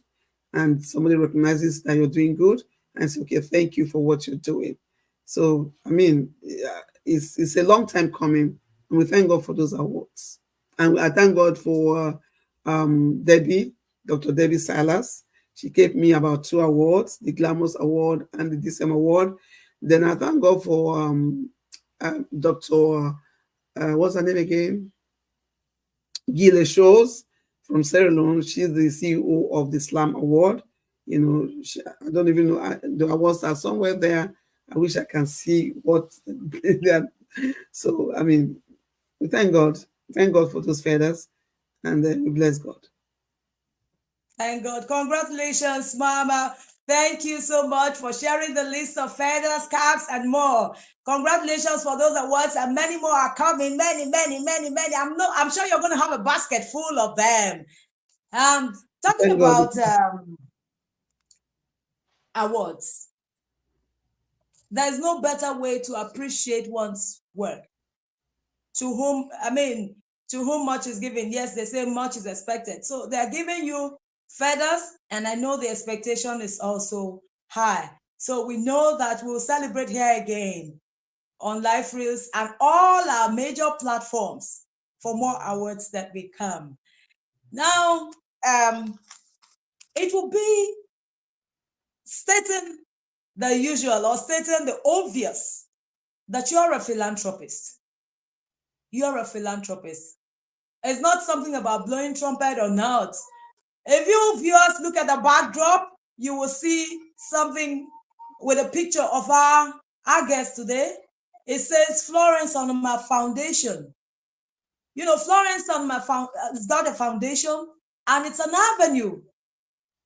and somebody recognizes that you're doing good and say, okay, thank you for what you're doing. So, I mean, yeah, it's a long time coming, and we thank God for those awards. And I thank God for Debbie, Dr. Debbie Salas. She gave me about 2 awards, the Glamorous Award and the DSM Award. Then I thank God for Dr. What's her name again? Gile Shows from Sierra Leone. She's the CEO of the Slam Award. I don't even know. The awards are somewhere there. I wish I can see what they are. So, I mean, we thank God. Thank God for those feathers, and we bless God. Thank God. Congratulations, Mama. Thank you so much for sharing the list of feathers, caps, and more. Congratulations for those awards, and many more are coming. Many, many, many, many. I'm sure you're going to have a basket full of them. Talking Thank God. about awards, there's no better way to appreciate one's work. To whom much is given. Yes, they say much is expected. So they're giving you feathers, and I know the expectation is also high. So we know that we'll celebrate here again on Life Reels and all our major platforms for more awards that will come. Now, it will be stating the usual or stating the obvious that you're a philanthropist. You're a philanthropist. It's not something about blowing trumpet or not. If you viewers look at the backdrop, you will see something with a picture of our guest today. It says Florence Onuma Foundation. Florence Onuma has got a foundation, and it's an avenue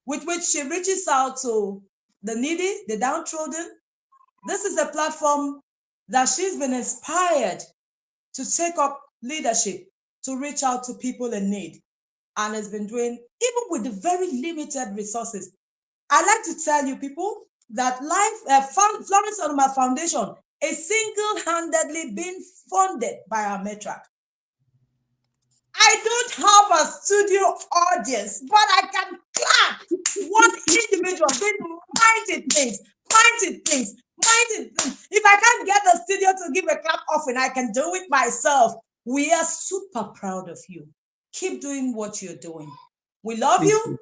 with which she reaches out to the needy, the downtrodden. This is a platform that she's been inspired to take up leadership, to reach out to people in need, and has been doing, even with the very limited resources. I like to tell you people that Florence Onuma Foundation is single-handedly being funded by our matron. I don't have a studio audience, but I can clap one individual doing mighty things. If I can't get the studio to give a clap offering, I can do it myself. We are super proud of you. Keep doing what you're doing. We love you.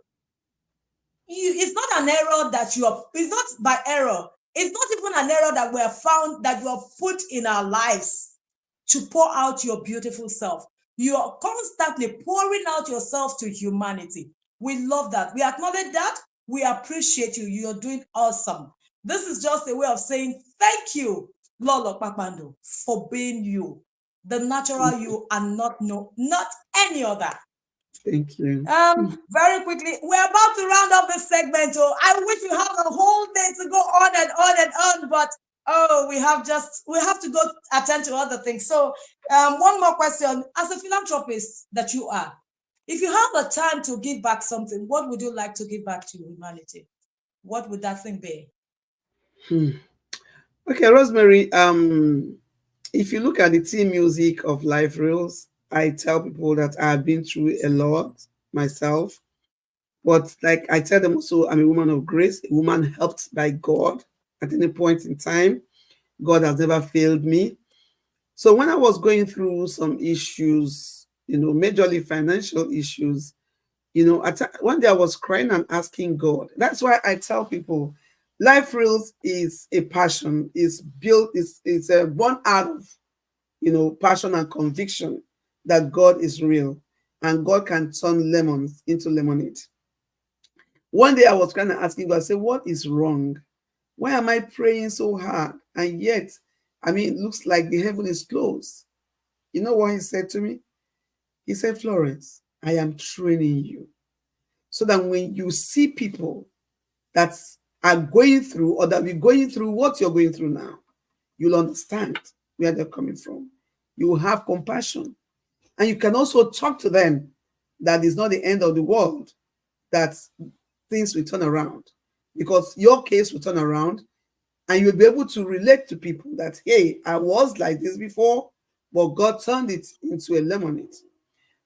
It's not an error that it's not by error. It's not even an error that we have found, that you are put in our lives to pour out your beautiful self. You are constantly pouring out yourself to humanity. We love that. We acknowledge that. We appreciate you. You're doing awesome. This is just a way of saying thank you, Lolo Papando, for being you, the natural you, and not any other. Thank you. Very quickly, we're about to round up this segment. So I wish we had a whole day to go on and on and on, but we have to go attend to other things. So one more question. As a philanthropist that you are, if you have a time to give back something, what would you like to give back to humanity? What would that thing be? Okay, Rosemary, if you look at the team music of Life Reels, I tell people that I've been through a lot myself. But like I tell them also, I'm a woman of grace, a woman helped by God at any point in time. God has never failed me. So when I was going through some issues, majorly financial issues, one day I was crying and asking God. That's why I tell people, Life Reels is a passion. It's built. It's born out of passion and conviction that God is real and God can turn lemons into lemonade. One day I was kind of asking God, I said, what is wrong? Why am I praying so hard? And yet, it looks like the heaven is closed. You know what he said to me? He said, Florence, I am training you so that when you see people that are going through or that will be going through what you're going through now, you'll understand where they're coming from. You will have compassion. And you can also talk to them that it's not the end of the world, that things will turn around, because your case will turn around and you'll be able to relate to people that, hey, I was like this before, but God turned it into a lemonade.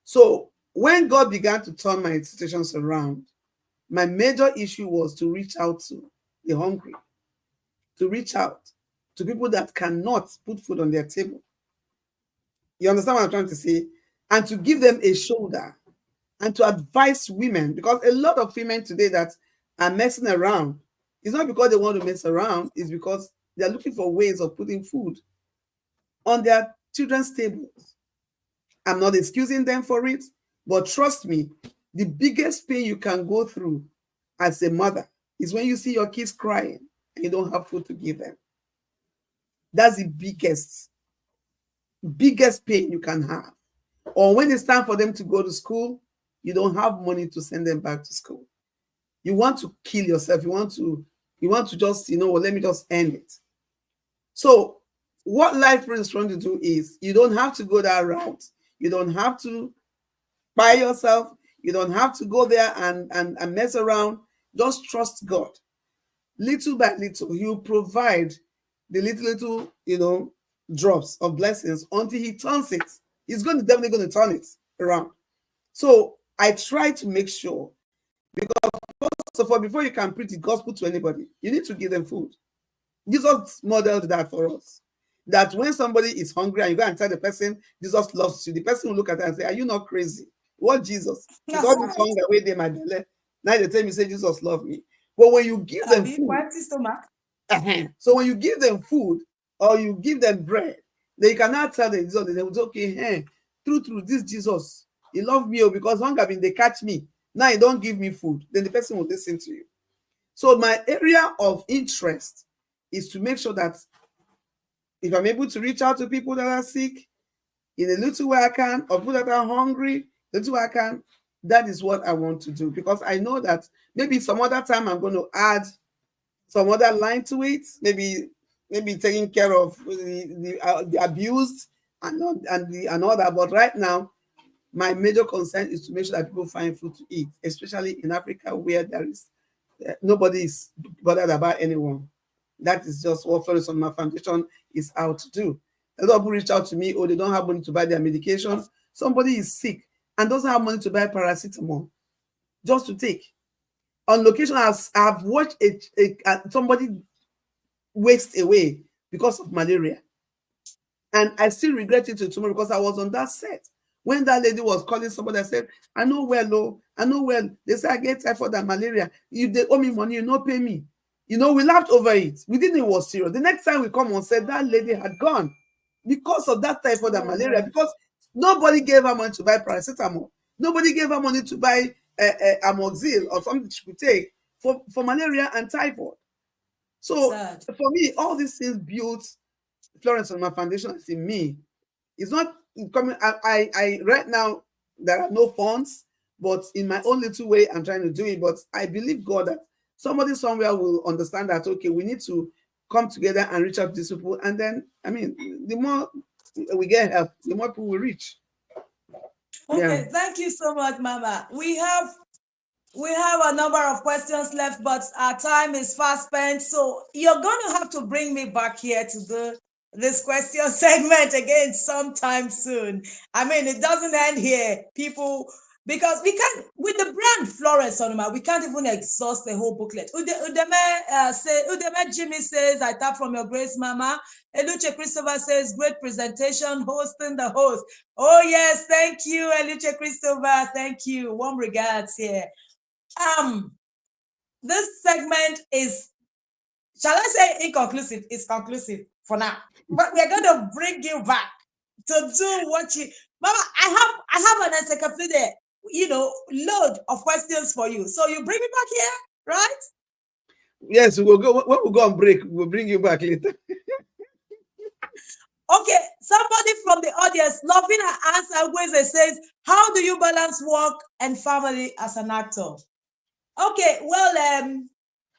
So when God began to turn my situations around, my major issue was to reach out to the hungry, to reach out to people that cannot put food on their table. You understand what I'm trying to say? And to give them a shoulder and to advise women, because a lot of women today that are messing around, it's not because they want to mess around, it's because they're looking for ways of putting food on their children's tables. I'm not excusing them for it, but trust me, the biggest pain you can go through as a mother is when you see your kids crying and you don't have food to give them. That's the biggest pain you can have. Or when it's time for them to go to school, you don't have money to send them back to school. You want to kill yourself. You want to just, let me just end it. So what Life is trying to do is, you don't have to go that route. You don't have to buy yourself. You don't have to go there and mess around. Just trust God. Little by little, He'll provide the little, drops of blessings until He turns it. He's definitely going to turn it around. So I try to make sure, because first of all, before you can preach the gospel to anybody, you need to give them food. Jesus modeled that for us. That when somebody is hungry and you go and tell the person Jesus loves you, the person will look at it and say, are you not crazy? What Jesus? With all this hunger away there, my belly. Now they tell me, say Jesus loved me. But when you give them food, so when you give them food or you give them bread, then you cannot tell them Jesus, they will say, okay, hey, true, this Jesus, He loved me because hunger been they catch me. Now He don't give me food. Then the person will listen to you. So my area of interest is to make sure that if I'm able to reach out to people that are sick in a little way I can, or people that are hungry, the little way I can, that is what I want to do. Because I know that maybe some other time I'm going to add some other line to it, maybe taking care of the abused and all that. But right now, my major concern is to make sure that people find food to eat, especially in Africa, where there is nobody is bothered about anyone. That is just what Florence Onuma Foundation is out to do. A lot of people reach out to me, they don't have money to buy their medications. Somebody is sick and doesn't have money to buy paracetamol just to take. On location, I've watched somebody waste away because of malaria. And I still regret it till tomorrow, because I was on that set. When that lady was calling somebody, I said, I know well. They said, I get typhoid and malaria. If they owe me money, you not pay me. We laughed over it. We didn't know it was serious. The next time we come on set, that lady had gone because of that typhoid and malaria, because nobody gave her money to buy paracetamol. Nobody gave her money to buy amoxil or something she could take for malaria and typhoid. So for me, all these things built Florence Onuma Foundation in me. It's not coming. I right now there are no funds, but in my own little way, I'm trying to do it. But I believe God that somebody somewhere will understand that, okay, we need to come together and reach out to these people. And then, the more we get help, the more people we reach. Okay, thank you so much, Mama. We have a number of questions left, but our time is fast spent. So you're going to have to bring me back here to do this question segment again sometime soon. It doesn't end here, people, because we can't, with the brand Florence Onuma, we can't even exhaust the whole booklet. Udeme Jimmy says, I tap from your grace, Mama. Eluche Christopher says, great presentation, hosting the host. Oh yes, thank you, Eluche Christopher. Thank you. Warm regards here. This segment is, shall I say inconclusive? It's conclusive for now. But we're going to bring you back to do what you, Mama. I have an encyclopedia, load of questions for you. So you bring me back here, right? Yes, we'll go when we go on break. We'll bring you back later. Okay, somebody from the audience, Lovina answer Weze says, how do you balance work and family as an actor? Okay, well,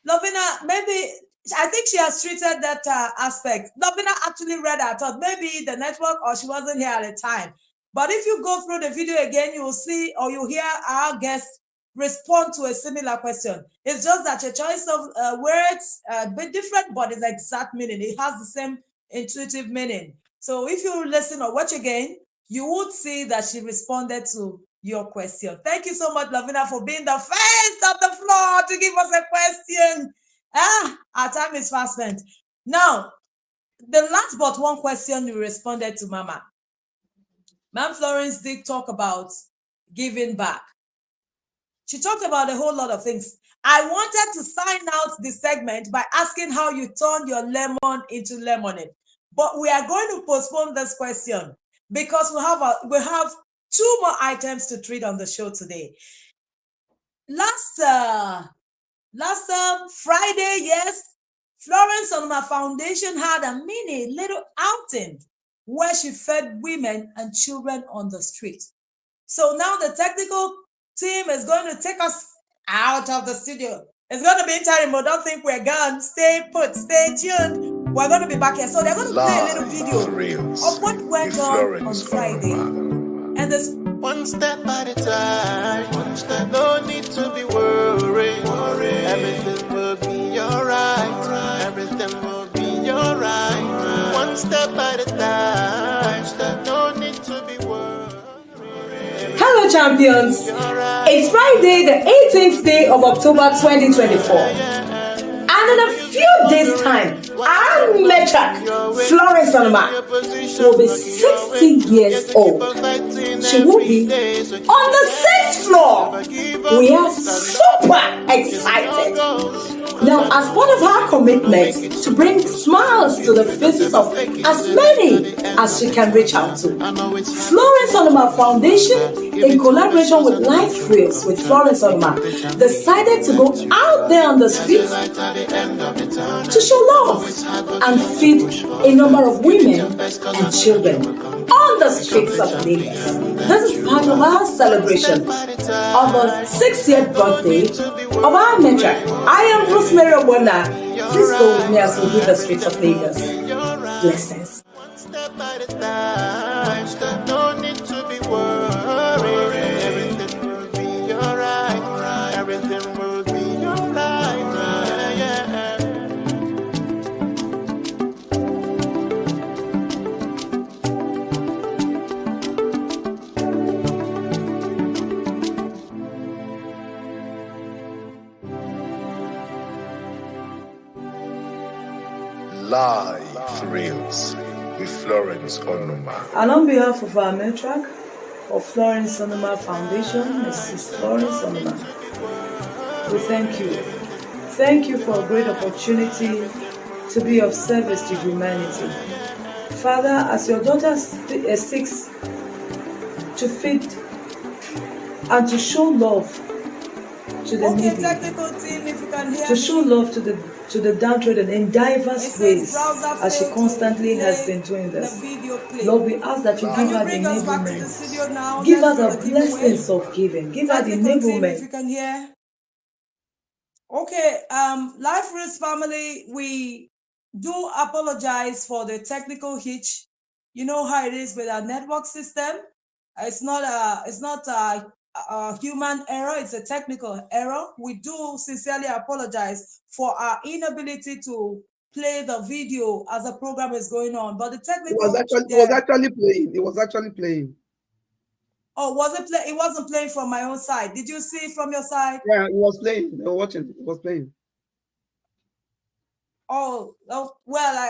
Lovina, maybe I think she has treated that aspect. Lovina actually read her thought, maybe the network or she wasn't here at the time. But if you go through the video again, you will see or you hear our guest respond to a similar question. It's just that your choice of words a bit different, but it's exact meaning. It has the same intuitive meaning. So if you listen or watch again, you would see that she responded to your question. Thank you so much, Lavina, for being the first of the floor to give us a question. Our time is fast spent. Now, the last but one question you responded to Mama. Ma'am Florence did talk about giving back. She talked about a whole lot of things. I wanted to sign out the segment by asking how you turned your lemon into lemonade. But we are going to postpone this question because we have two more items to treat on the show today. Last Friday, yes, Florence Onuma Foundation had a mini little outing where she fed women and children on the street. So now the technical team is going to take us out of the studio. It's going to be interim, but don't think we're gone. Stay put, stay tuned. We're going to be back here. So they're going to play a little video of what went on Friday. And this one step at a time. No need to be worried. Everything will be alright. Everything will be alright. One step at a time. No need to be worried. Hello, champions. It's Friday, the 18th day of October 2024. And in a few days' time, our matriarch, Florence Onuma, will be 60 years old. She will be on the 6th floor. We are super excited. Now, as part of her commitment to bring smiles to the faces of as many as she can reach out to, Florence Onuma Foundation, in collaboration with Life Reels with Florence Onuma, decided to go out there on the streets to show love and feed a number of women and children on the streets of Lagos. This is part of our celebration of the 60th birthday of our matriarch. I am Rosemary Ogbonna. Please go with me as we leave the streets of Lagos. Blessings. One step at a time. No need to be worried. Everything will be alright. Everything will be alright. Live Reels with Florence Onuma. And on behalf of our matriarch of Florence Onuma Foundation, Mrs. Florence Onuma, we thank you. Thank you for a great opportunity to be of service to humanity. Father, as your daughter seeks to feed and to show love to the needy, technical team, if you can hear to show love to the downtrodden in diverse ways, as she constantly has been doing this. Lord, we ask that you give her the enablement. Give her the blessings of giving. Give her the enablement. If you can hear. Okay, Life Risk family, we do apologize for the technical hitch. You know how it is with our network system. It's not a human error, it's a technical error. We do sincerely apologize for our inability to play the video as the program is going on. But the technical It was actually playing. It was actually playing. Oh, was it play? It wasn't playing from my own side. Did you see it from your side? Yeah, it was playing. They were watching. It was playing. Oh well,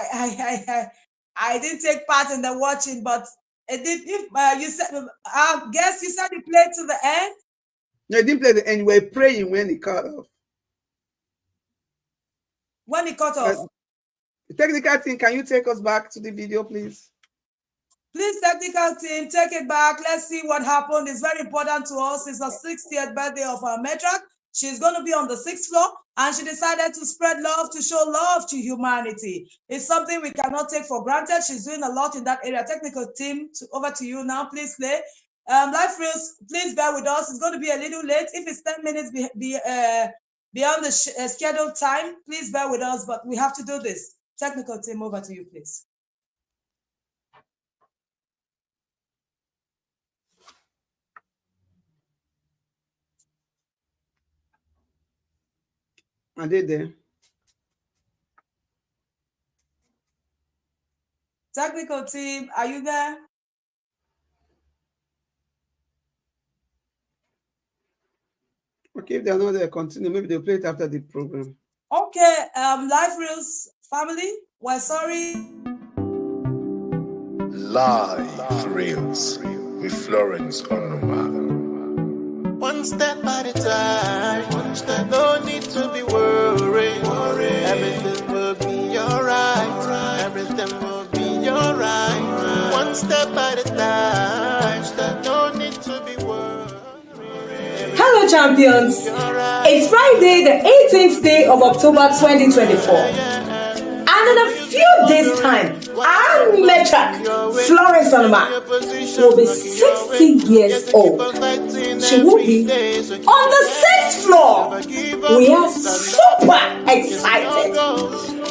I didn't take part in the watching, but it did. If you said, I guess you said you played to the end. No, it didn't play the end. We were praying when it cut off. When it cut off. The technical thing, can you take us back to the video, please? Please, technical team, take it back. Let's see what happened. It's very important to us. It's the 60th birthday of our matron. She's going to be on the 6th floor, and she decided to spread love, to show love to humanity. It's something we cannot take for granted. She's doing a lot in that area. Technical team, over to you now. Please play. Life Reels, please bear with us. It's going to be a little late. If it's 10 minutes beyond the scheduled time, please bear with us, but we have to do this. Technical team, over to you, please. Are they there? Technical team, are you there? Okay, if they're not there, continue. Maybe they'll play it after the program. Okay, Life Reels family, we're sorry. Life Reels with Florence Onuma. One step at a time. One step. No need to be worried. Everything will be alright. Everything will be alright. One step at a time. No need to be worried. Hello, champions. It's Friday, the 18th day of October 2024. And in a few days' time, our matron, Florence Onuma, will be 60 years old. She will be on the 6th floor. We are super excited.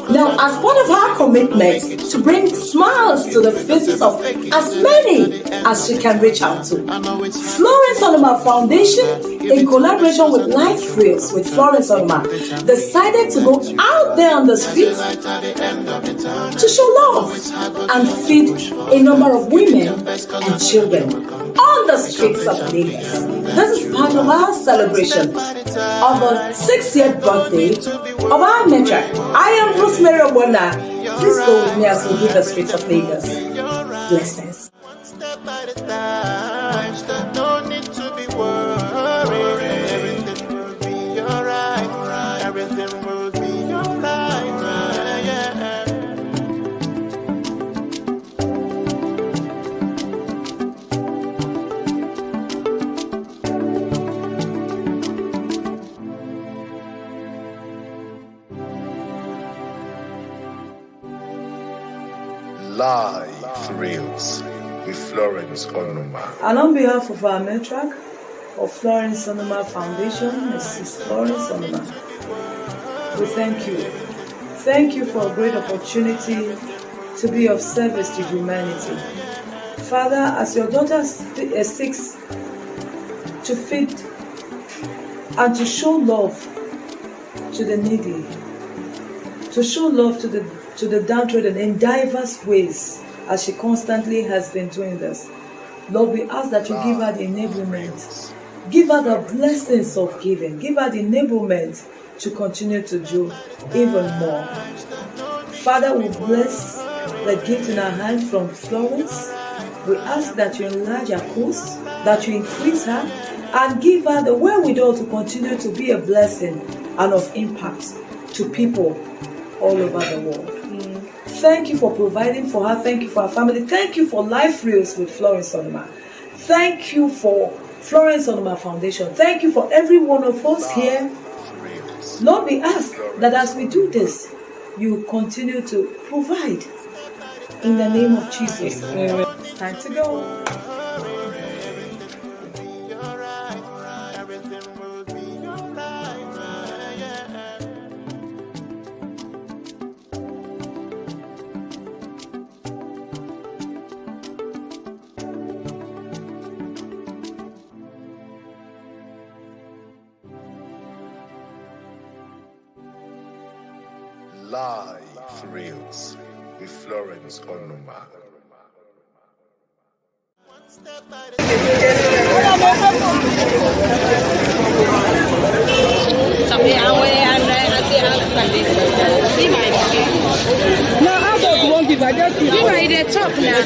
Now, as part of her commitment to bring smiles to the faces of as many as she can reach out to, Florence Onuma Foundation, in collaboration with Life Reels with Florence Onuma, decided to go out there on the streets to show love and feed a number of women and children on the streets of Lagos. This is part of our celebration of the 60th birthday of our matron. I am Rosemary Ogbonna. Please go with me as we hit the streets of Lagos. Blessings. One step at a time. No need to be worried. Everything will be alright. Everything will be alright. Life Reels with Florence Onuma. And on behalf of our matron of Florence Onuma Foundation, Mrs. Florence Onuma, we thank you. Thank you for a great opportunity to be of service to humanity. Father, as your daughter seeks to feed and to show love to the needy, to show love to the downtrodden in diverse ways, as she constantly has been doing this. Lord, we ask that you give her the enablement, give her the blessings of giving, give her the enablement to continue to do even more. Father, we bless the gift in our hand from Florence. We ask that you enlarge her coast, that you increase her, and give her the wherewithal to continue to be a blessing and of impact to people all over the world. Thank you for providing for her. Thank you for her family. Thank you for Life Reels with Florence Onuma. Thank you for Florence Onuma Foundation. Thank you for every one of us here. Lord, we ask that as we do this, you continue to provide. In the name of Jesus. It's time to go. Life Reels with Florence Onuma. No, I don't want it. I just see the top now.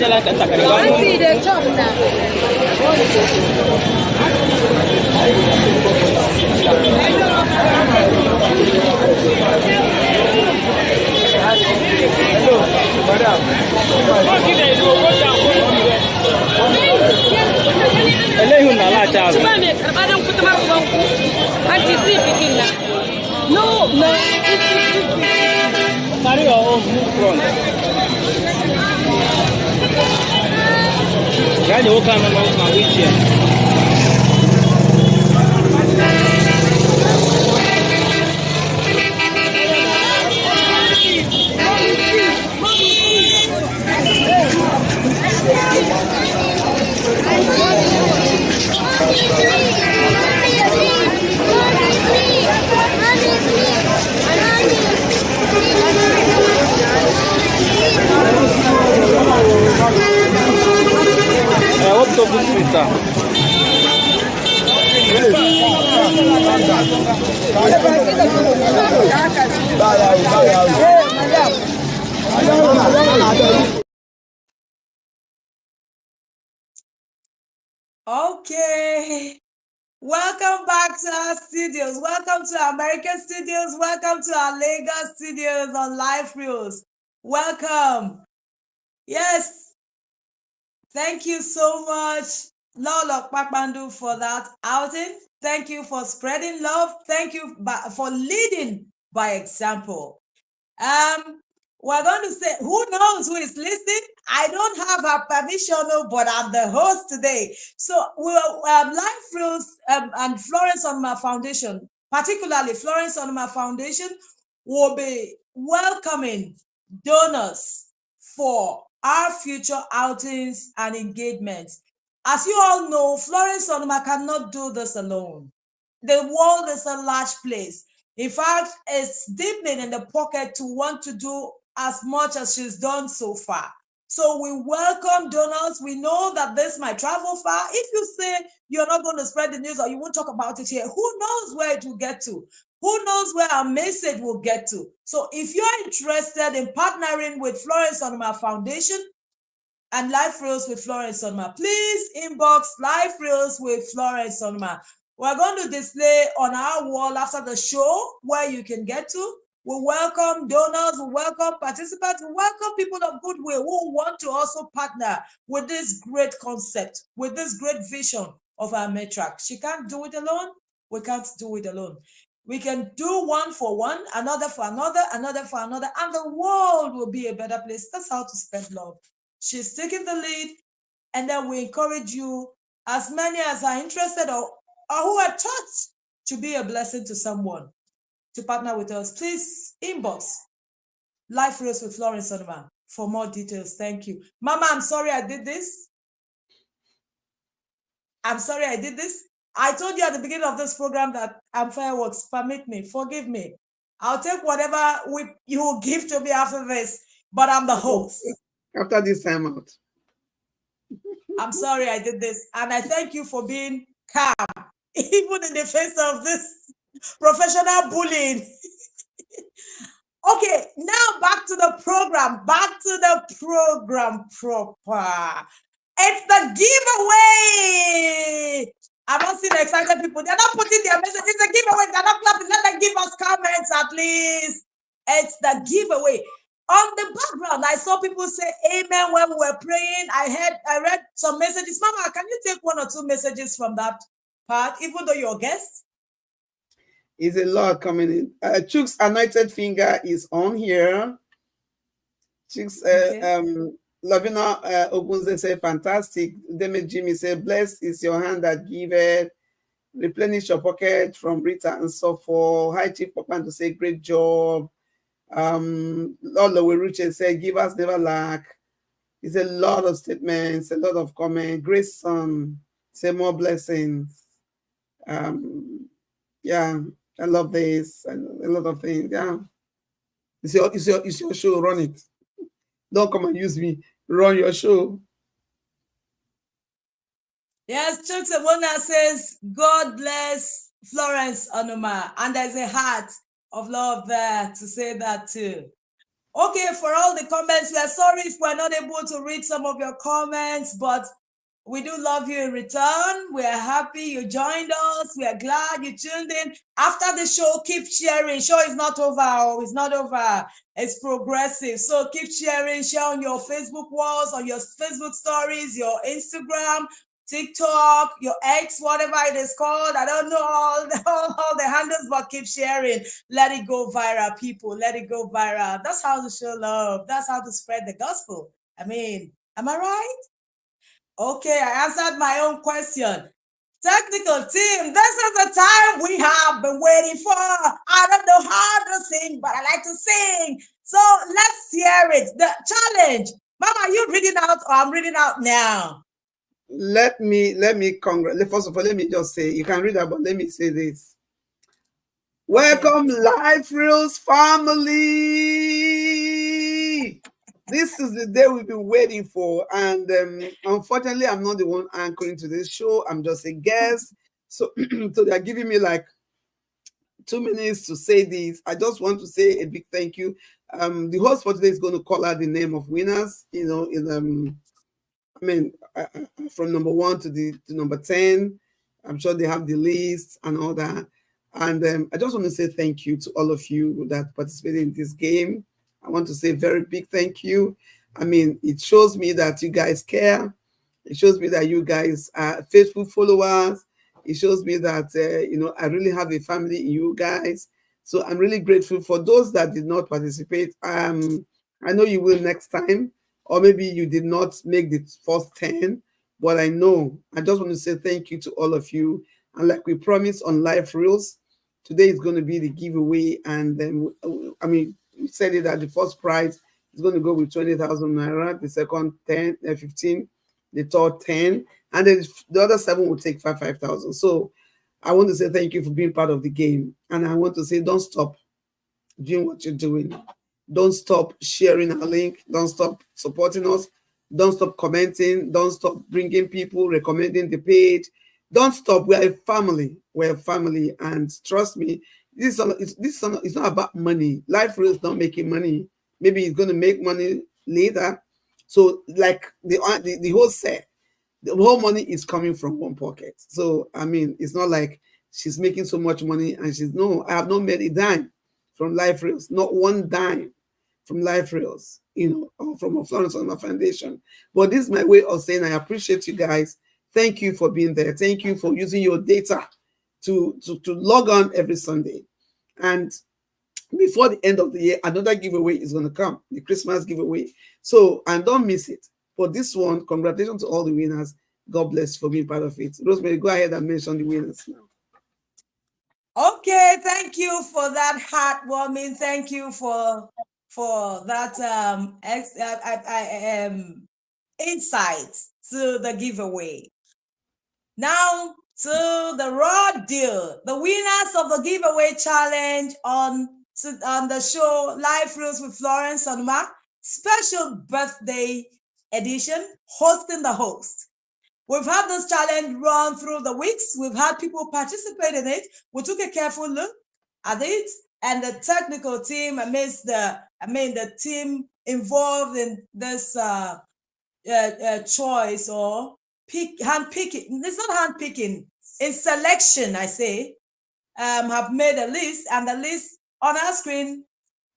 I see the top now. No, no. Carry your own move front. Guy, you come on my wheelchair. What's up with sister? Okay. Welcome back to our studios. Welcome to our American studios. Welcome to our Lagos studios on Life Reels. Welcome. Yes. Thank you so much, Lolo Kpakpandu, for that outing. Thank you for spreading love. Thank you for leading by example. We're going to say, who knows who is listening? I don't have her permission, but I'm the host today. So Life Reels and Florence Onuma Foundation, particularly Florence Onuma Foundation, will be welcoming donors for our future outings and engagements. As you all know, Florence Onuma cannot do this alone. The world is a large place. In fact, it's deepening in the pocket to want to do as much as she's done so far. So we welcome donors. We know that this might travel far. If you say you're not going to spread the news or you won't talk about it here, who knows where it will get to? Who knows where our message will get to? So if you're interested in partnering with Florence Onuma Foundation and Life Reels with Florence Onuma, please inbox Life Reels with Florence Onuma. We're going to display on our wall after the show where you can get to. We welcome donors, we welcome participants, we welcome people of goodwill who want to also partner with this great concept, with this great vision of our matriarch. She can't do it alone. We can't do it alone. We can do one for one, another for another, another for another, and the world will be a better place. That's how to spread love. She's taking the lead, and then we encourage you, as many as are interested or who are touched to be a blessing to someone, to partner with us. Please inbox Life Reels with Florence Onuma for more details. Thank you. Mama, I'm sorry I did this. I told you at the beginning of this program that I'm fireworks. Permit me. Forgive me. I'll take whatever you will give to me after this, but I'm the host. After this time out. I'm sorry I did this. And I thank you for being calm, even in the face of this professional bullying. Okay, now back to the program. Proper. It's the giveaway. I'm not seeing excited people. They're not putting their message. It's a giveaway. They're not clapping. Let them give us comments at least. It's the giveaway. On the background, I saw people say amen when we were praying. I read some messages. Mama, can you take one or two messages from that part, even though you're a guest? Is a lot coming in. Chuk's anointed finger is on here. Chuk's Lavina Ogunze said, fantastic. Deme Jimmy said, blessed is your hand that giveth. Replenish your pocket from Rita and so forth. Hi, Chief Popman to say, great job. Lord Loweruche said, give us never lack. It's a lot of statements, a lot of comments. Grace Son say more blessings. Yeah, I love this. A lot of things. Yeah. It's your show, run it. Don't come and use me. Run your show. Yes, Chuk's Ogbonna says, God bless Florence Onuma. And there's a heart of love there to say that too. Okay, for all the comments, we are sorry if we're not able to read some of your comments, but we do love you in return. We are happy you joined us. We are glad you tuned in. After the show, keep sharing. Show is not over. Oh, it's not over. It's progressive. So keep sharing. Share on your Facebook walls, on your Facebook stories, your Instagram. TikTok, your ex, whatever it is called. I don't know all the handles, but keep sharing. Let it go viral, people. Let it go viral. That's how to show love. That's how to spread the gospel. I mean, am I right? Okay, I answered my own question. Technical team, this is the time we have been waiting for. I don't know how to sing, but I like to sing. So let's hear it. The challenge. Mama, are you reading out or I'm reading out now? Let me first of all, let me just say, you can read that, but let me say this. Welcome, Life Reels family. This is the day we've been waiting for, and unfortunately, I'm not the one anchoring to this show. I'm just a guest. So, so they're giving me like 2 minutes to say this. I just want to say a big thank you. The host for today is going to call out the name of winners. You know, from number 1 to number 10. I'm sure they have the list and all that. And I just want to say thank you to all of you that participated in this game. I want to say a very big thank you. I mean, it shows me that you guys care. It shows me that you guys are faithful followers. It shows me that, I really have a family in you guys. So I'm really grateful for those that did not participate. I know you will next time, or maybe you did not make the first 10, but I know. I just want to say thank you to all of you. And like we promised on Life Reels, today is going to be the giveaway. And then, we said it that the first prize is going to go with 20,000 naira, the second 15, the third 10, and then the other 7 will take 5,000. So I want to say thank you for being part of the game. And I want to say, don't stop doing what you're doing. Don't stop sharing our link. Don't stop supporting us. Don't stop commenting. Don't stop bringing people, recommending the page. Don't stop. We are a family. We're a family. And trust me, it's not about money. Life Reels is not making money. Maybe it's going to make money later. So like the whole set, the whole money is coming from one pocket. So, I mean, it's not like she's making so much money and I have not made a dime from Life Reels, not one dime from Life Reels, or from a Florence Onuma Foundation. But this is my way of saying I appreciate you guys. Thank you for being there. Thank you for using your data to log on every Sunday. And before the end of the year, another giveaway is going to come, the Christmas giveaway. So, and don't miss it. For this one, congratulations to all the winners. God bless for being part of it. Rosemary, go ahead and mention the winners now. Okay, thank you for that heartwarming. Thank you for that insight to the giveaway. Now to the raw deal. The winners of the giveaway challenge on the show Life Reels with Florence Onuma, special birthday edition, hosting the host. We've had this challenge run through the weeks. We've had people participate in it. We took a careful look at it, and the technical team amidst the team involved in this choice or hand picking. It's not hand picking. It's selection. I say have made a list, and the list on our screen.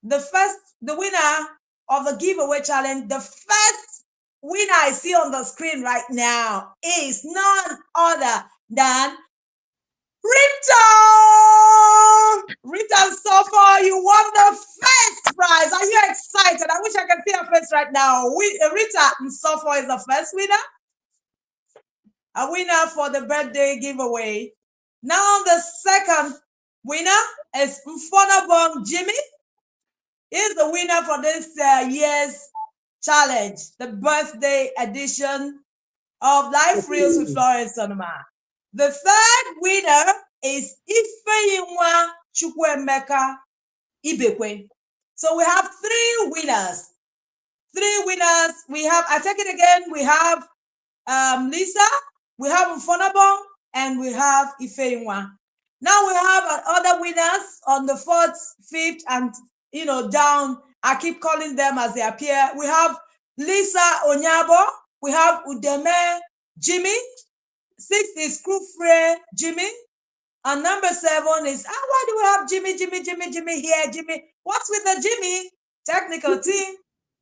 The winner of the giveaway challenge. The first winner I see on the screen right now is none other than Rita! Rita so far, you won the first prize. Are you excited? I wish I could see her face right now. Rita so far is the first winner. A winner for the birthday giveaway. Now the second winner is Mfonabong Jimmy. He's the winner for this year's challenge, the birthday edition of Life Reels with Florence Onuma. The third winner is Ifeyinwa Chukwemeka Ibekwe. So we have 3 winners. 3 winners. We have, I take it again, we have Lisa, we have Mfonabong, and we have Ifeyinwa. Now we have other winners on the 4th, 5th, and down. I keep calling them as they appear. We have Lisa Onyabo. We have Udeme Jimmy. 6 is Krufre Jimmy. And number 7 is, why do we have Jimmy here? Jimmy. What's with the Jimmy? Technical team.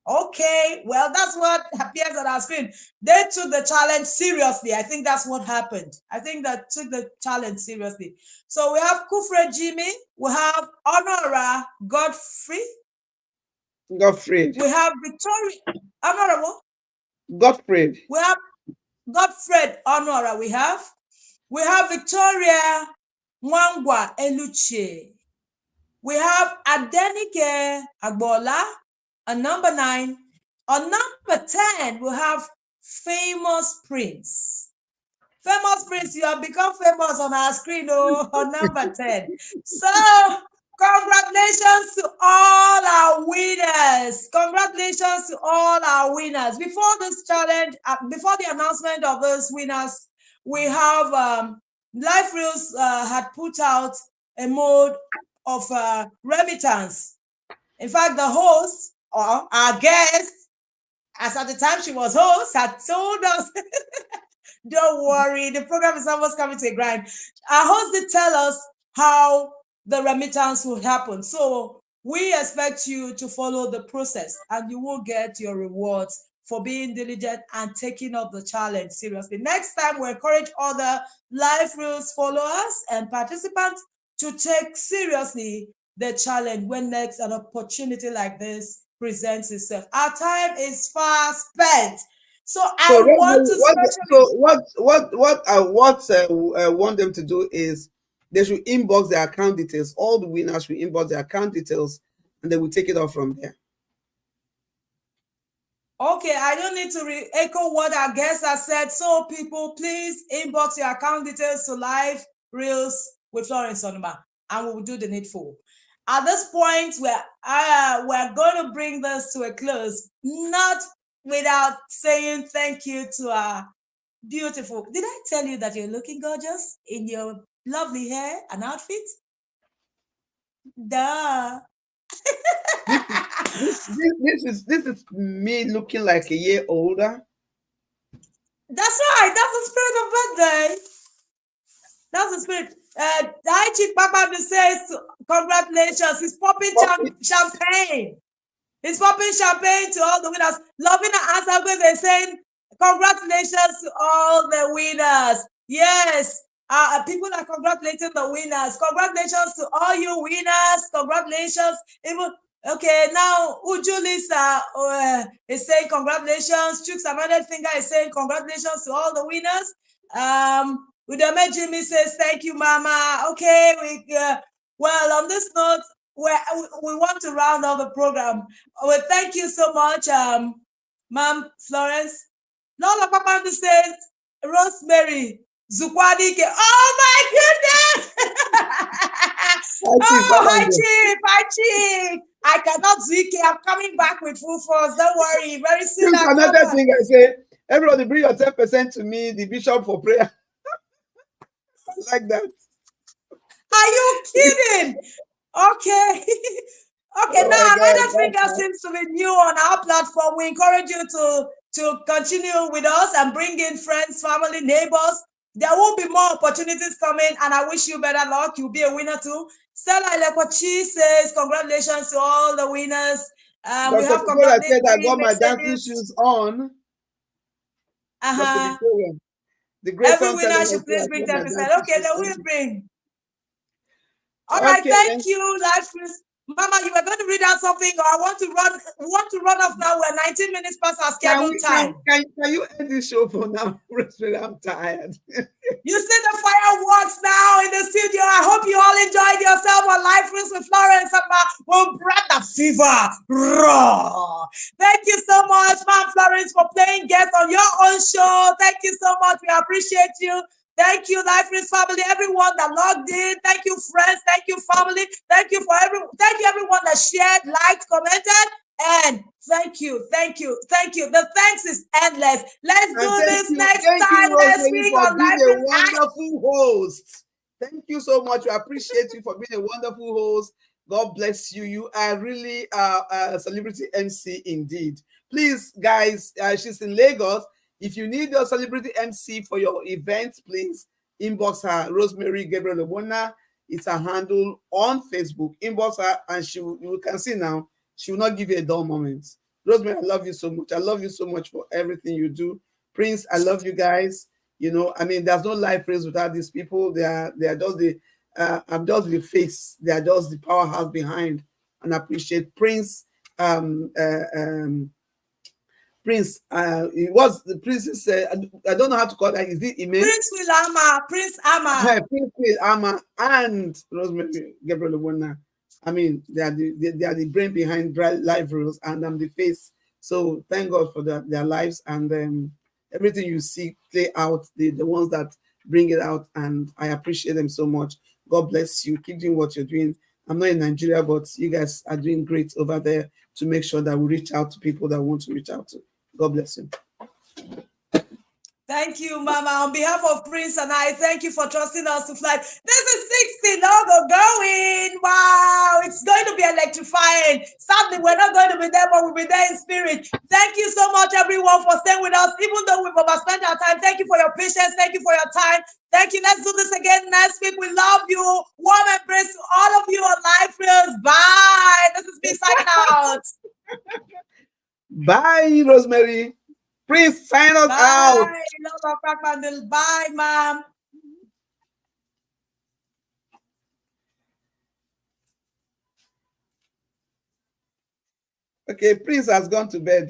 Okay, well, that's what appears on our screen. They took the challenge seriously. I think that's what happened. I think that took the challenge seriously. So we have Kufre Jimmy, we have Honora Godfrey, Godfrey. we have Victoria Honorable, Godfrey. we have Godfred Honora, we have Victoria Mwangwa Eluche, we have Adenike Agbola, on number 9. On number 10, we have Famous Prince. Famous Prince, you have become famous on our screen, on number 10. So, congratulations to all our winners. Congratulations to all our winners. Before this challenge, before the announcement of those winners, we have Life Reels had put out a mode of remittance. In fact, the host, or our guest, as at the time she was host, had told us, don't worry, the program is almost coming to a grind. Our host did tell us how the remittance would happen. So we expect you to follow the process and you will get your rewards for being diligent and taking up the challenge seriously. Next time, we encourage other Life Rules followers and participants to take seriously the challenge when next an opportunity like this presents itself. Our time is fast spent. So I want to want them to do is they should inbox their account details. All the winners should inbox their account details, and they will take it off from there. Okay, I don't need to echo what our guests have said. So people, please inbox your account details to Live Reels with Florence Onuma, and we will do the needful. At this point, we're going to bring this to a close, not without saying thank you to our beautiful. Did I tell you that you're looking gorgeous in your lovely hair and outfit? Duh. This is me looking like a year older. That's right. That's the spirit of birthday. That's the spirit. Hi, Chief Papa says, congratulations. He's popping champagne. He's popping champagne to all the winners. Loving the answer and saying, congratulations to all the winners. Yes. People are congratulating the winners. Congratulations to all you winners. Congratulations. Even okay, now Uju Lisa is saying congratulations. Chooks Amanda Finger is saying congratulations to all the winners. Udame Jimmy says thank you, Mama. Okay, well, on this note, we want to round off the program. Well, thank you so much, Ma'am Florence. Lola Papa says Rosemary Zukwadike. Oh my goodness! Hi Chief. Hi Chief. I cannot Zike. I'm coming back with full force. Don't worry. Very soon. Another thing I say, everybody bring your 10% to me, the bishop for prayer. Like that. Are you kidding? Okay. Okay, now another finger seems to be new on our platform. We encourage you to continue with us and bring in friends, family, neighbors. There will be more opportunities coming, and I wish you better luck. You'll be a winner too. Stella Lekwachi says, congratulations to all the winners. We have congratulations. I got my dancing shoes on. Every winner should please bring 10%. Okay, then we'll bring. All right, thank you, Life Reels. Mama, you were going to read out something, or I want to run off now. We're 19 minutes past our scheduled time. Can you end this show for now? I'm tired. You see the fireworks now in the studio. I hope you all enjoyed yourself on Life Reels with Florence Onuma. We'll bring the fever raw. Thank you so much, Ma'am Florence, for playing guest on your own show. Thank you so much. We appreciate you. Thank you, Life Reels family, everyone that logged in. Thank you, friends. Thank you, family. Thank you everyone that shared, liked, commented, and thank you. The thanks is endless. Let's do this next time next week on Life Reels. Wonderful host. Thank you so much. We appreciate you for being a wonderful host. God bless you. You are really a celebrity MC indeed. Please, guys, she's in Lagos. If you need a celebrity MC for your event, please inbox her, Rosemary Ogbonna. It's her handle on Facebook. Inbox her, and you can see now, she will not give you a dull moment. Rosemary, I love you so much. I love you so much for everything you do. Prince, I love you guys. You know, I mean, there's no life praise without these people. They are just the I'm just the face. They are just the powerhouse behind. And I appreciate Prince. Prince, it was the princess. I don't know how to call that. Is it Ime? Prince Wilama, Prince Ama. Prince Ama and Rosemary Gabriel Ogbonna. I mean, they are the brain behind Live Rules, and I'm the face. So thank God for their lives and everything you see play out. The ones that bring it out, and I appreciate them so much. God bless you. Keep doing what you're doing. I'm not in Nigeria, but you guys are doing great over there to make sure that we reach out to people that want to reach out to. God bless you. Thank you, Mama. On behalf of Prince and I, thank you for trusting us to fly. This is 60 logo going. Wow, it's going to be electrifying. Sadly, we're not going to be there, but we'll be there in spirit. Thank you so much, everyone, for staying with us, even though we've overspent our time. Thank you for your patience. Thank you for your time. Thank you. Let's do this again next week. We love you. Warm embrace to all of you on Life Reels. Bye. This is me signing out. Bye, Rosemary. Please sign us out. Bye, ma'am. Okay, Prince has gone to bed.